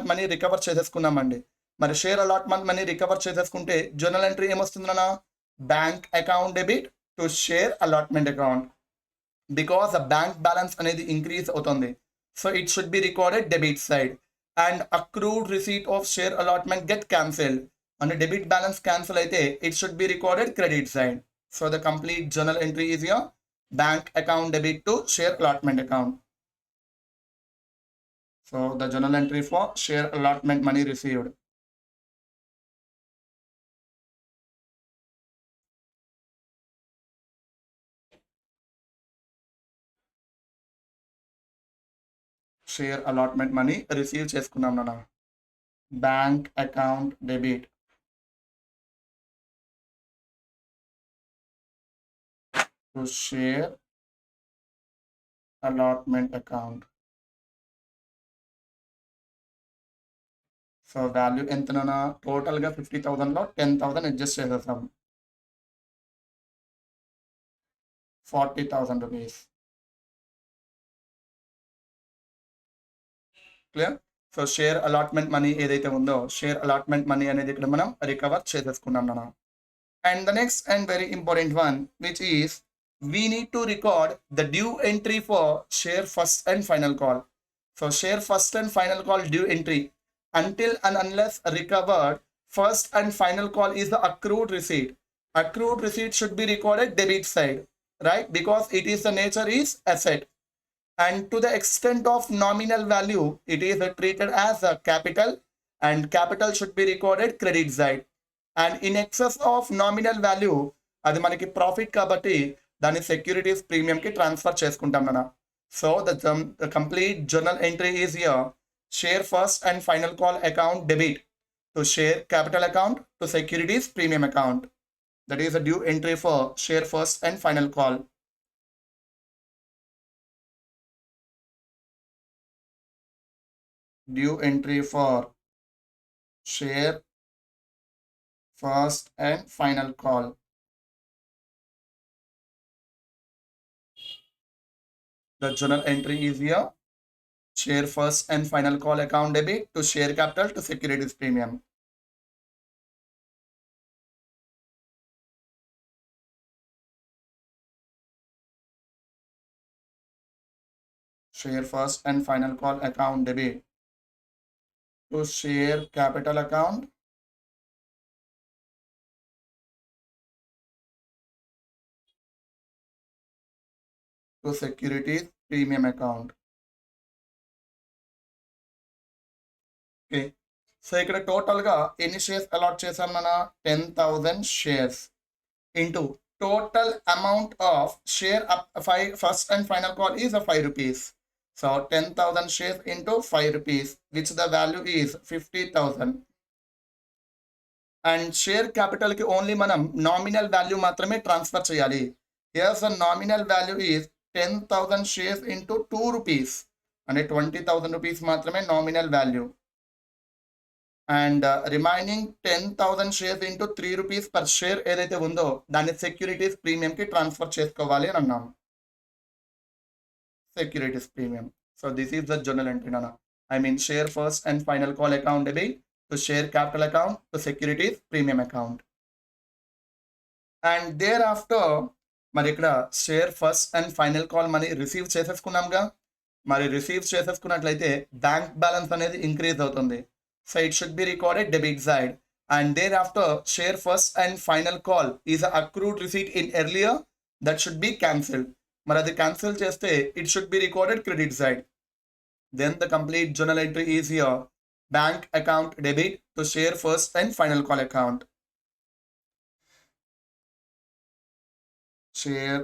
A: money recover చేసేసుకున్నామండి. మరి షేర్ అలాట్మెంట్ మనీ రికవర్ చేసేసుకుంటే జర్నల్ ఎంట్రీ ఏమొస్తుందన్నా, bank account debit to share allotment account. Because the bank balance అనేది increase అవుతుంది, so it should be recorded debit side. And accrued receipt of share allotment get cancelled. అంటే debit balance cancel అయితే it should be recorded credit side. So the complete journal entry is here bank account debit to share allotment account. So the journal entry for share allotment money received. Share allotment money receive చేసుకున్నాం నాన్న. Bank account debit to share allotment account. So value ఎంతనా, టోటల్గా 50,000లో 10,000 adjust చేసేసాం, 40,000 rupees. Clear? So share allotment money ఏదైతే ఉందో share allotment money అనేది ఇక్కడ మనం రికవర్ చేసేసుకున్నాం నాన్న. And the next and very important one which is we need to record the due entry for share first and final call. So share first and final call due entry until and unless recovered first and final call is the accrued receipt. Accrued receipt should be recorded debit side, right? Because it is the nature is asset. and to the extent of nominal value, it is treated as a capital, and capital should be recorded credit side. And in excess of nominal value, అది మనకి profit కాబట్టి దాన్ని securities premium కి transfer చేసుకుంటాం నాన్న. So the complete journal entry is here. Share first and final call account debit to share capital account to securities premium account. That is the due entry for share first and final call. Due entry for share first and final call. The journal entry is here. Share first and final call account debit to share capital to securities premium. Share first and final call account debit to share capital account to securities premium account. Okay, so ఇక్కడ టోటల్గా ఎన్ని shares allot చేసాం మన 10,000 shares into total amount of share first and final call is 5 rupees. So 10,000 shares into 5 rupees, which the value is 50,000. And share క్యాపిటల్కి only మనం nominal value మాత్రమే transfer చేయాలి. Here's the nominal value is 10,000 shares into 2 rupees, అంటే 20,000 rupees మాత్రమే nominal value. And remaining 10,000 shares into 3 rupees per share ఏదైతే ఉందో దాన్ని securities ప్రీమియంకి ట్రాన్స్ఫర్ చేసుకోవాలి అని అన్నాం. Securities premium. So this is the journal entry నాన్న. I mean share first and final call account debit to share capital account to securities premium account. And thereafter మరి ఇక్కడ share first and final call money receive చేసేసుకున్నాంగా. మరి రిసీవ్ చేసేసుకున్నట్లయితే bank balance అనేది increase అవుతుంది. So it should be recorded debit side, and thereafter share first and final call is a accrued receipt in earlier that should be cancelled. మరి అది cancel చేస్తే it should be recorded credit side. Then the complete journal entry is here. Bank account debit to share first and final call account. Share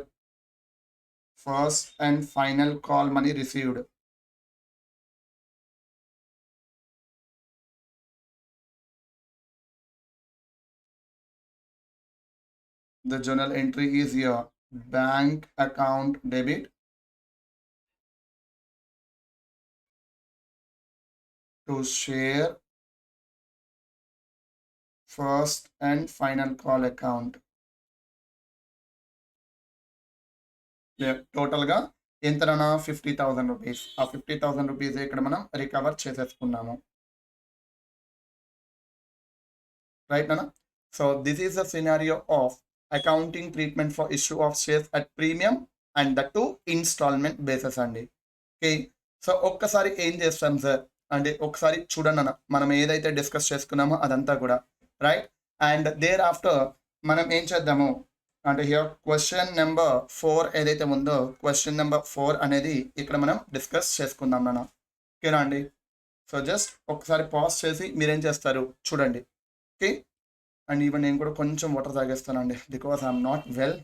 A: first and final call money received. The journal entry is here. Bank account debit to share first and final call account. టోటల్గా ఎంతనా 50,000 rupees. ఆ 50,000 rupees ఇక్కడ మనం recover చేసేసుకున్నాము. Right నానా? So this is the scenario of accounting treatment for issue of shares at premium and the two installment bases అండి. Okay, so ఒక్కసారి ఏం చేస్తాం సార్ అంటే ఒకసారి చూడండి అన్న, మనం ఏదైతే డిస్కస్ చేసుకున్నామో అదంతా కూడా రైట్. అండ్ దేర్ ఆఫ్టర్ మనం ఏం చేద్దాము అంటే హియర్ క్వశ్చన్ నెంబర్ 4 ఏదైతే ఉందో క్వశ్చన్ నెంబర్ 4 అనేది ఇక్కడ మనం డిస్కస్ చేసుకుందాం నాన్న. ఓకేనా అండి? సో జస్ట్ ఒకసారి పాజ్ చేసి మీరేం చేస్తారు చూడండి. ఓకే, అండ్ ఈవెన్ నేను కూడా కొంచెం వాటర్ తాగేస్తానండి because I'm not well.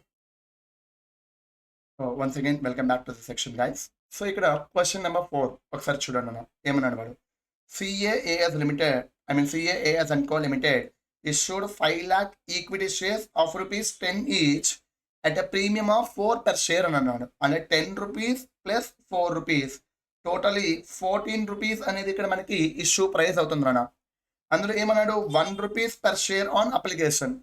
A: Once again welcome back to the section guys. So ఇక్కడ క్వశ్చన్ నెంబర్ 4 ఒకసారి చూడండి అన్న ఏమన్నాడు వాడు. CAAS limited CAAS & Co Limited issued 5 lakh equity shares of ₹10 each at a premium of 4 per share అని అన్నాడు. అంటే 10 rupees plus 4 rupees totally 14 rupees అనేది ఇక్కడ మనకి ఇష్యూ ప్రైస్ అవుతుంది అన్న. అందులో ఏమన్నాడు 1 rupees per share on application.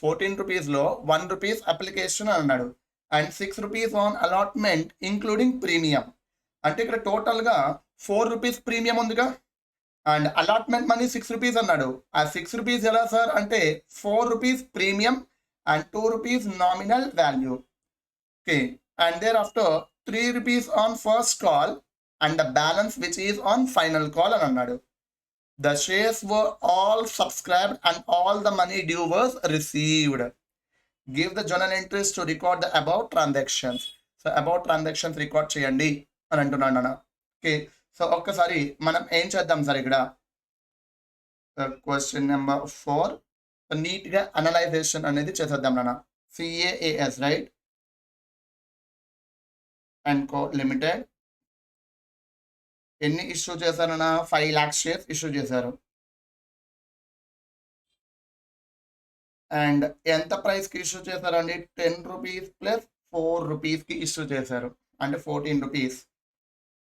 A: 14 rupeesలో 1 rupees application అని అన్నాడు. And 6 rupees on allotment including premium. అంటే ఇక్కడ టోటల్గా 4 rupees ప్రీమియం ఉందిగా అండ్ అలాట్మెంట్ మనీ 6 rupees అన్నాడు. ఆ 6 rupees ఎలా సార్ అంటే 4 rupees premium and 2 rupees nominal value. Okay, and thereafter 3 rupees on first call and the balance which is on final call అని అన్నాడు. The shares were all subscribed and all the money due was received. Give the journal entries to record the above transactions. So above transactions record cheyandi అని అంటున్నాను అన్న. Okay, so ఒక్కసారి మనం ఏం చేద్దాం sir ఇక్కడ క్వశ్చన్ నెంబర్ 4 నీట్గా analysation అనేది చేసేద్దాం నాన్న. CAAS right and co limited ఎన్ని ఇష్యూ చేశారన్న? 5 lakhs షేర్స్ ఇష్యూ చేశారు. అండ్ ఎంత ప్రైస్కి ఇష్యూ చేశారండి? 10 రూపీస్ ప్లస్ 4 రూపీస్కి ఇష్యూ చేశారు, అంటే 14 రూపీస్.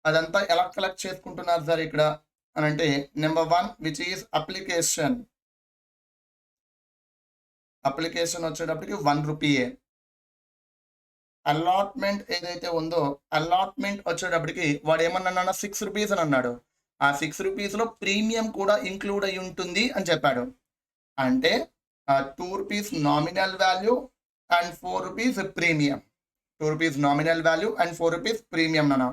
A: అదంతా ఎలా కలెక్ట్ చేసుకుంటున్నారు సార్ ఇక్కడ అని అంటే, నెంబర్ 1 విచ్ ఈజ్ అప్లికేషన్ వచ్చేటప్పటికి 1 రూపీయే. అలాట్మెంట్ ఏదైతే ఉందో అలాట్మెంట్ వచ్చేటప్పటికి వాడు ఏమన్నా 6 రూపీస్ అని అన్నాడు. ఆ 6 రూపీస్లో ప్రీమియం కూడా ఇంక్లూడ్ అయి ఉంటుంది అని చెప్పాడు. అంటే 2 rupees nominal value and 4 rupees premium. 2 rupees nominal value and 4 rupees premium నాన్న.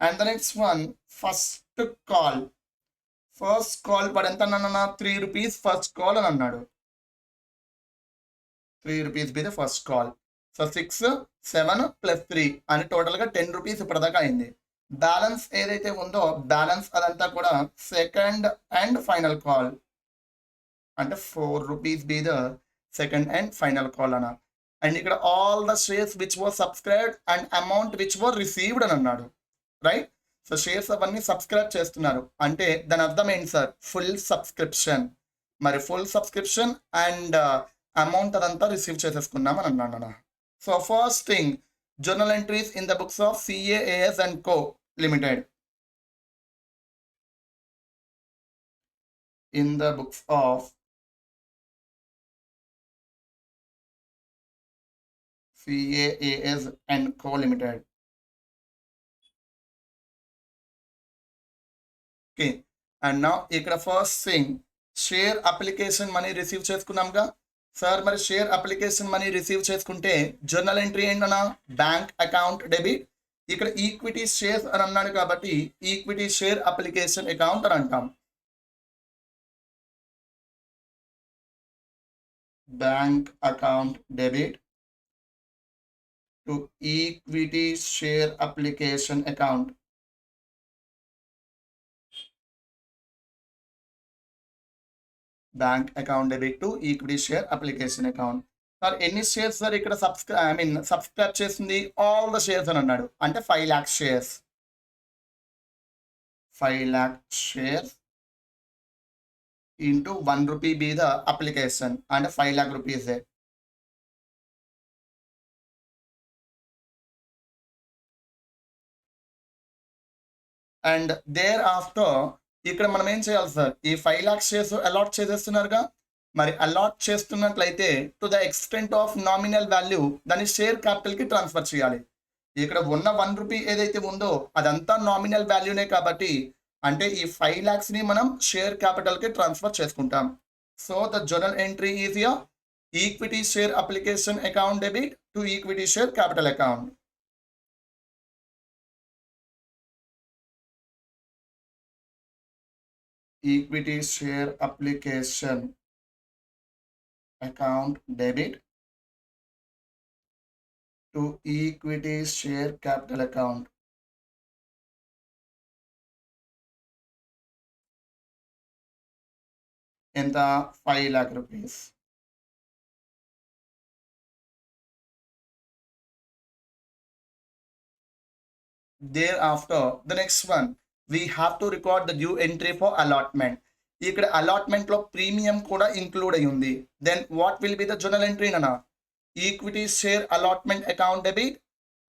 A: And the next one first call వాడు ఎంత అన్నా 3 రూపీస్ ఫస్ట్ కాల్ అని అన్నాడు. 3 rupees be the first call. So 6, 7 plus 3 అని టోటల్గా 10 రూపీస్ ఇప్పటిదాకా అయింది. బ్యాలెన్స్ ఏదైతే ఉందో బ్యాలెన్స్ అదంతా కూడా సెకండ్ అండ్ ఫైనల్ కాల్, అంటే 4 rupees be the second and final call అన్న. అండ్ ఇక్కడ all the shares which were subscribed and amount which were received అని అన్నాడు. రైట్, సో షేర్స్ అవన్నీ సబ్స్క్రైబ్ చేస్తున్నారు అంటే దాని అర్థం ఏంటి సార్? Full subscription. మరి ఫుల్ సబ్స్క్రిప్షన్ అండ్ అమౌంట్ అదంతా రిసీవ్ చేసేసుకున్నాం అని అన్నాడు అన్న. So first thing, journal entries in the books of CAAS and Co Limited. In the books of CAAS and Co Limited. Okay, and now ఇక్కడ first thing share application money receive చేసుకున్నాంగా sir. మరి share application money receive చేసుకుంటే journal entry ఏంటన్నా? Bank account debit. ఇక్కడ equity shares అని అన్నాడు కాబట్టి equity share application account అని అంటాం. Bank account debit to equity share application account. Bank account debit to equity share application account. Sir ఎన్ని shares sir ఇక్కడ సబ్స్క్రైబ్ చేసింది? ఆల్ ద షేర్స్ అని అన్నాడు, అంటే 5 lakhs shares. 5 lakh shares into 1 rupee be the application, అంటే 5 lakh రూపీసే. And thereafter ఇక్కడ మనం ఏం చేయాలి సార్? ఈ 5 lakhs షేర్స్ అలాట్ చేసేస్తున్నారుగా, మరి అలాట్ చేస్తున్నట్లయితే to the extent of nominal value దాన్ని షేర్ క్యాపిటల్కి ట్రాన్స్ఫర్ చేయాలి. ఇక్కడ ఉన్న 1 రూపీ ఏదైతే ఉందో అదంతా నామినల్ వాల్యూనే కాబట్టి, అంటే ఈ 5 lakhsని మనం షేర్ క్యాపిటల్కి ట్రాన్స్ఫర్ చేసుకుంటాం. So the journal entry is here equity share application account debit to equity share capital account. Equity share application account debit to equity share capital account. ఎంత? 5 lakh rupees. Thereafter, the next one, we have to record the due entry for allotment. ఇక్కడ అలాట్మెంట్లో premium కూడా include అయి ఉంది. Then what will be the journal entry అన్న? Equity share allotment account debit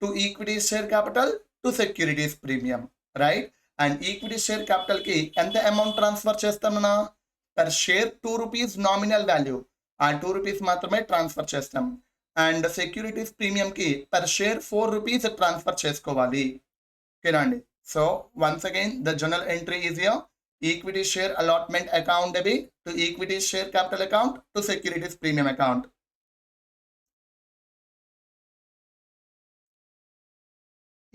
A: to equity share capital to securities premium. Right, and equity share క్యాపిటల్కి ఎంత amount transfer చేస్తామన్నా? Per share 2 rupees nominal value, ఆ 2 rupees మాత్రమే transfer చేస్తాం. And securities ప్రీమియంకి per share 4 rupees transfer చేసుకోవాలి. ఓకేనా అండి? So once again the journal entry is here equity share allotment account debit to equity share capital account to securities premium account.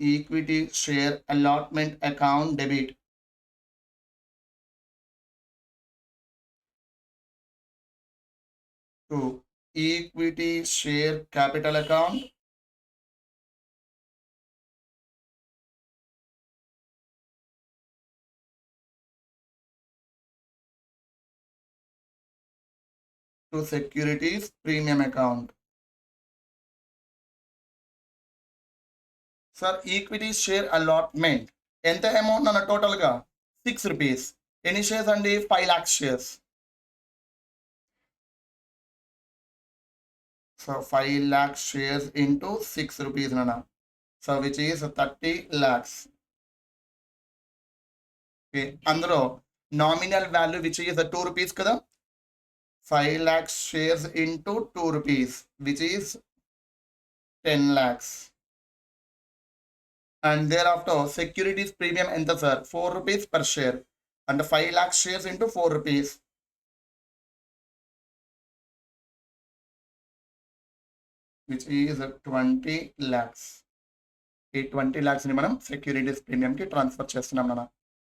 A: Equity share allotment account debit to equity share capital account to securities premium account. Sir equity share allotment ఎంత amount అన్న టోటల్గా 6 rupees. ఎన్ని shares అండి? 5 lakhs shares. So 5 lakhs shares into 6 rupees అన్న. So which is 30 lakhs. అందులో nominal value which is 2 rupees కదా. 5 lakhs shares into 2 rupees which is 10 lakhs. And thereafter securities premium enter sir 4 rupees per share and 5 lakh shares into 4 rupees, which is 20 lakhs. ఈ 20 lakhs ని మనం securities premium కి transfer చేస్తున్నాం అన్న.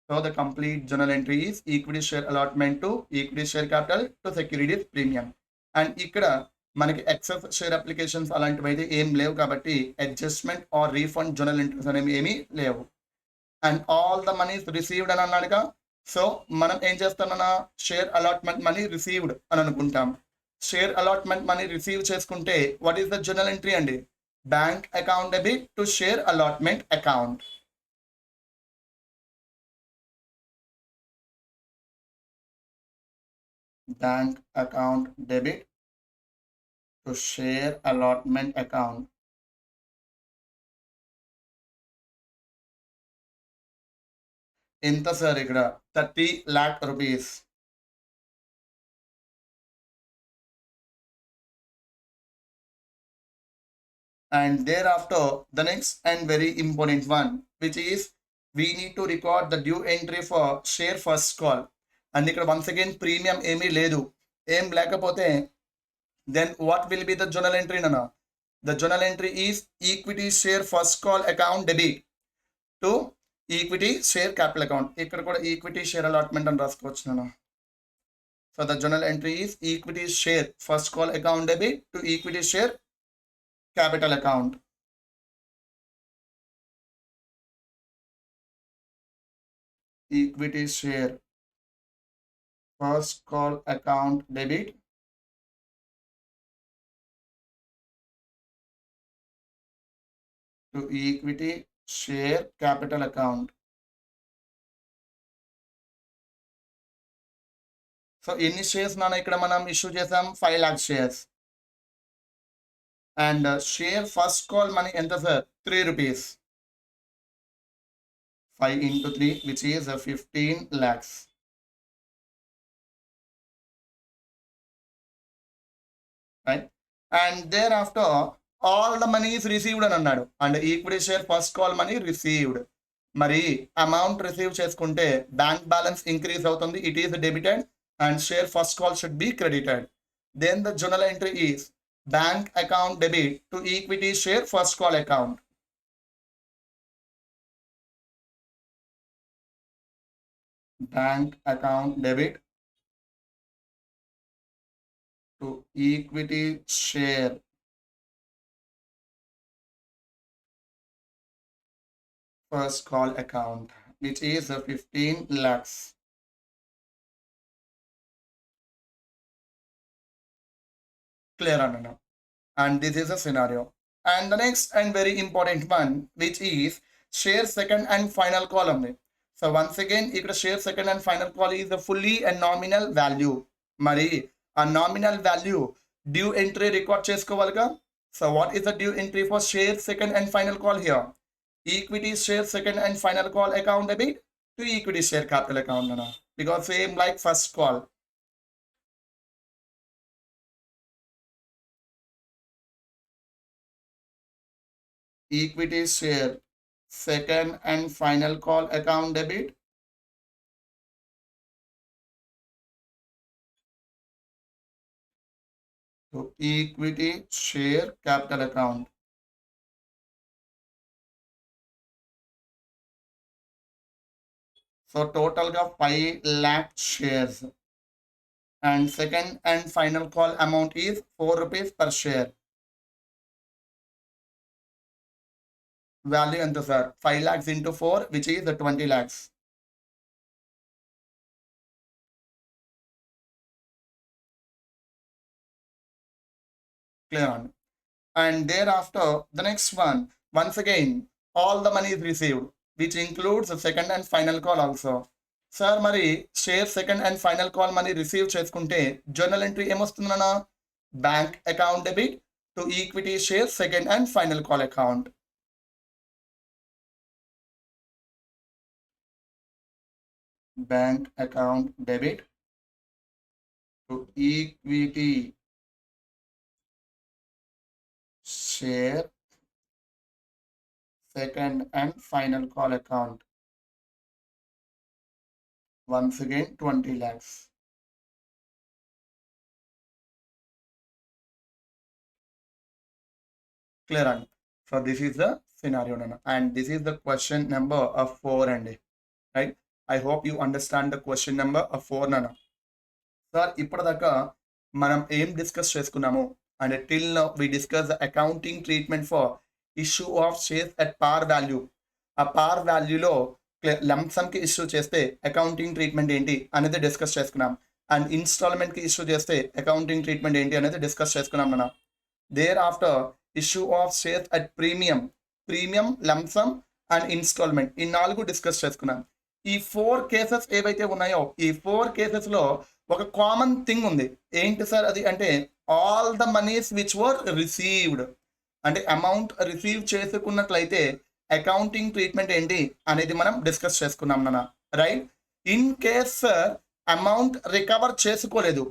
A: So the complete journal entry is equity share allotment to equity share capital to securities premium. And ఇక్కడ మనకి excess share applications అలాంటివి అయితే ఏం లేవు కాబట్టి adjustment or refund journal entries అనేవి ఏమీ లేవు. And all the monies received అని అన్నాడుగా. సో మనం ఏం చేస్తామన్నా షేర్ అలాట్మెంట్ మనీ రిసీవ్డ్ అని అనుకుంటాం. షేర్ అలాట్మెంట్ మనీ రిసీవ్ చేసుకుంటే what is the journal entry అండి? Bank account debit to share allotment account. Bank account debit to share allotment account. ఎంత సార్ ఇక్కడ 30 lakh rupees. And thereafter the next and very important one which is we need to record the due entry for share first call. And ఇక్కడ once again premium ఏమీ లేదు. ఏం లేకపోతే then what will be the journal entry nana? The journal entry is equity share first call account debit to equity share capital account. ikkada kuda equity share allotment ani raskochu nana. So the journal entry is equity share first call account debit to equity share capital account. Equity share first call account debit to equity share capital account. So ఎన్ని shares నాన్న ఇక్కడ మనం issue చేసాం? 5 lakh shares. And share first call money ఎంత sir? 3 rupees. 5 into 3 which is 15 lakhs. Right? And thereafter all the money is received అని అన్నాడు. And equity share first call money received. మరి amount receive చేసుకుంటే bank balance increase అవుతుంది. It is debited and share first call should be credited. Then the journal entry is bank account debit to equity share first call account. Bank account debit to equity share first call account which is 15 lakhs. Clear anna? And this is a scenario. And the next and very important one which is share second and final column. So once again ikkada share second and final call is the fully and nominal value. Mari a nominal value due entry record chesukovaliga. So what is the due entry for share second and final call here? Equity share second and final call account debit to equity share capital account nana, because same like first call. Equity share second and final call account debit to equity share capital account. So total ga 5 lakh shares and second and final call amount is 4 rupees per share. Value enta sir? 5 lakhs into 4 which is the 20 lakhs. Clear on. And thereafter, the next one, once again, all the money is received, which includes the second and final call also. Sir మరి share second and final call money receive చేసుకుంటే journal entry ఏమొస్తుందన్నా bank account debit to equity share second and final call account. Bank account debit to equity share second and final call account. Once again 20 lakhs. Clear on. So this is the scenario Nana. And this is the question number of 4 and right. I hope you understand the question number of 4 Nana. Sir ఇప్పటిదాకా మనం ఏం discuss చేసుకున్నాము and till now we discussed the accounting treatment for issue of shares at par value. ఆ par వాల్యూలో లంసమ్కి issue చేస్తే accounting treatment ఏంటి అనేది డిస్కస్ చేసుకున్నాం. అండ్ ఇన్స్టాల్మెంట్కి ఇష్యూ చేస్తే అకౌంటింగ్ ట్రీట్మెంట్ ఏంటి అనేది డిస్కస్ చేసుకున్నాం మనం. Thereafter issue of shares at premium lump sum and installment ఈ 4 డిస్కస్ చేసుకున్నాం. ఈ 4 కేసెస్ ఏవైతే ఉన్నాయో ఈ 4 కేసెస్లో ఒక కామన్ థింగ్ ఉంది. ఏంటి సార్ అది అంటే all the monies which were received అంటే అమౌంట్ రిసీవ్ చేసుకున్నట్లయితే అకౌంటింగ్ ట్రీట్మెంట్ ఏంటి అనేది మనం డిస్కస్ చేసుకున్నాం నాన్న. Right. In case sir amount recover చేసుకోలేదు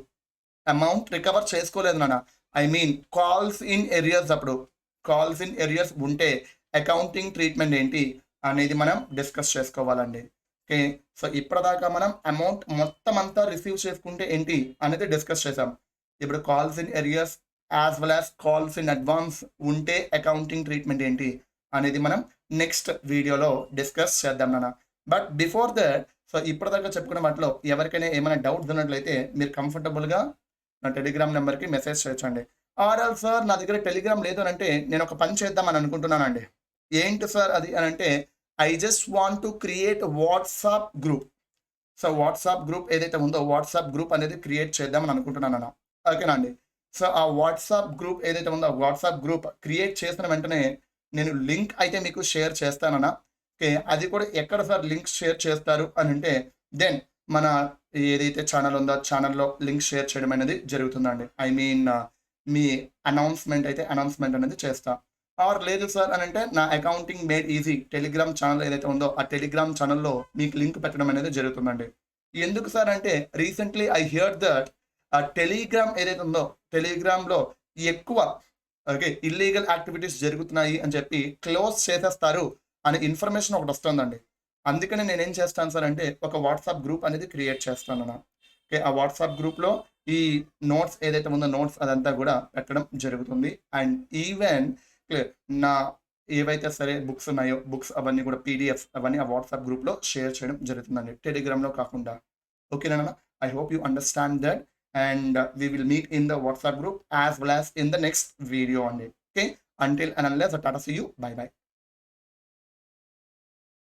A: నాన్న, I mean calls in arrears, అప్పుడు కాల్స్ ఇన్ ఏరియాస్ ఉంటే అకౌంటింగ్ ట్రీట్మెంట్ ఏంటి అనేది మనం డిస్కస్ చేసుకోవాలండి. ఓకే. సో ఇప్పటిదాకా మనం అమౌంట్ మొత్తం అంతా రిసీవ్ చేసుకుంటే ఏంటి అనేది డిస్కస్ చేసాం. ఇప్పుడు calls in areas as well as calls in advance ఉంటే అకౌంటింగ్ ట్రీట్మెంట్ ఏంటి అనేది మనం నెక్స్ట్ వీడియోలో డిస్కస్ చేద్దాం నాన్న. బట్ బిఫోర్ దట్ సో ఇప్పటిదాకా చెప్పుకున్న వాటిలో ఎవరికైనా ఏమైనా డౌట్స్ ఉన్నట్లయితే మీరు కంఫర్టబుల్గా నా టెలిగ్రామ్ నెంబర్కి మెసేజ్ చేయొచ్చండి. ఆర్ఎల్ సార్ నా దగ్గర టెలిగ్రామ్ లేదు అని అంటే నేను ఒక పని చేద్దామని అనుకుంటున్నానండి. ఏంటి సార్ అది అని అంటే I just want to create WhatsApp group. So WhatsApp group ఏదైతే ఉందో వాట్సాప్ గ్రూప్ అనేది క్రియేట్ చేద్దామని అనుకుంటున్నాను అన్న. ఓకేనా అండి. సో ఆ వాట్సాప్ గ్రూప్ ఏదైతే ఉందో వాట్సాప్ గ్రూప్ క్రియేట్ చేసిన వెంటనే నేను లింక్ అయితే మీకు షేర్ చేస్తానన్నా. ఓకే. అది కూడా ఎక్కడ సార్ లింక్ షేర్ చేస్తారు అని అంటే దెన్ మన ఏదైతే ఛానల్ ఉందో ఛానల్లో లింక్ షేర్ చేయడం అనేది జరుగుతుందండి. ఐ మీన్ మీ అనౌన్స్మెంట్ అనేది చేస్తా. ఆర్ లేదు సార్ అని అంటే నా accounting made easy Telegram channel ఏదైతే ఉందో ఆ టెలిగ్రామ్ ఛానల్లో మీకు లింక్ పెట్టడం అనేది జరుగుతుందండి. ఎందుకు సార్ అంటే రీసెంట్లీ ఐ హియర్ దట్ ఆ టెలిగ్రామ్ ఏదైతే ఉందో టెలిగ్రామ్లో ఎక్కువ ఓకే ఇల్లీగల్ యాక్టివిటీస్ జరుగుతున్నాయి అని చెప్పి క్లోజ్ చేసేస్తారు అనే ఇన్ఫర్మేషన్ ఒకటి వస్తుందండి. అందుకని నేనేం చేస్తాను సార్ అంటే ఒక వాట్సాప్ గ్రూప్ అనేది క్రియేట్ చేస్తాను అన్న. ఓకే. ఆ వాట్సాప్ గ్రూప్లో ఈ నోట్స్ ఏదైతే ఉందో నోట్స్ అదంతా కూడా పెట్టడం జరుగుతుంది. అండ్ ఈవెన్ నా ఏవైతే సరే బుక్స్ ఉన్నాయో బుక్స్ అవన్నీ కూడా పీడిఎఫ్స్ అవన్నీ ఆ వాట్సాప్ గ్రూప్లో షేర్ చేయడం జరుగుతుందండి, టెలిగ్రామ్లో కాకుండా. ఓకేనా. I hope you understand that and we will meet in the WhatsApp group as well as in the next video only. Okay. Until and unless, tata, see you. Bye bye.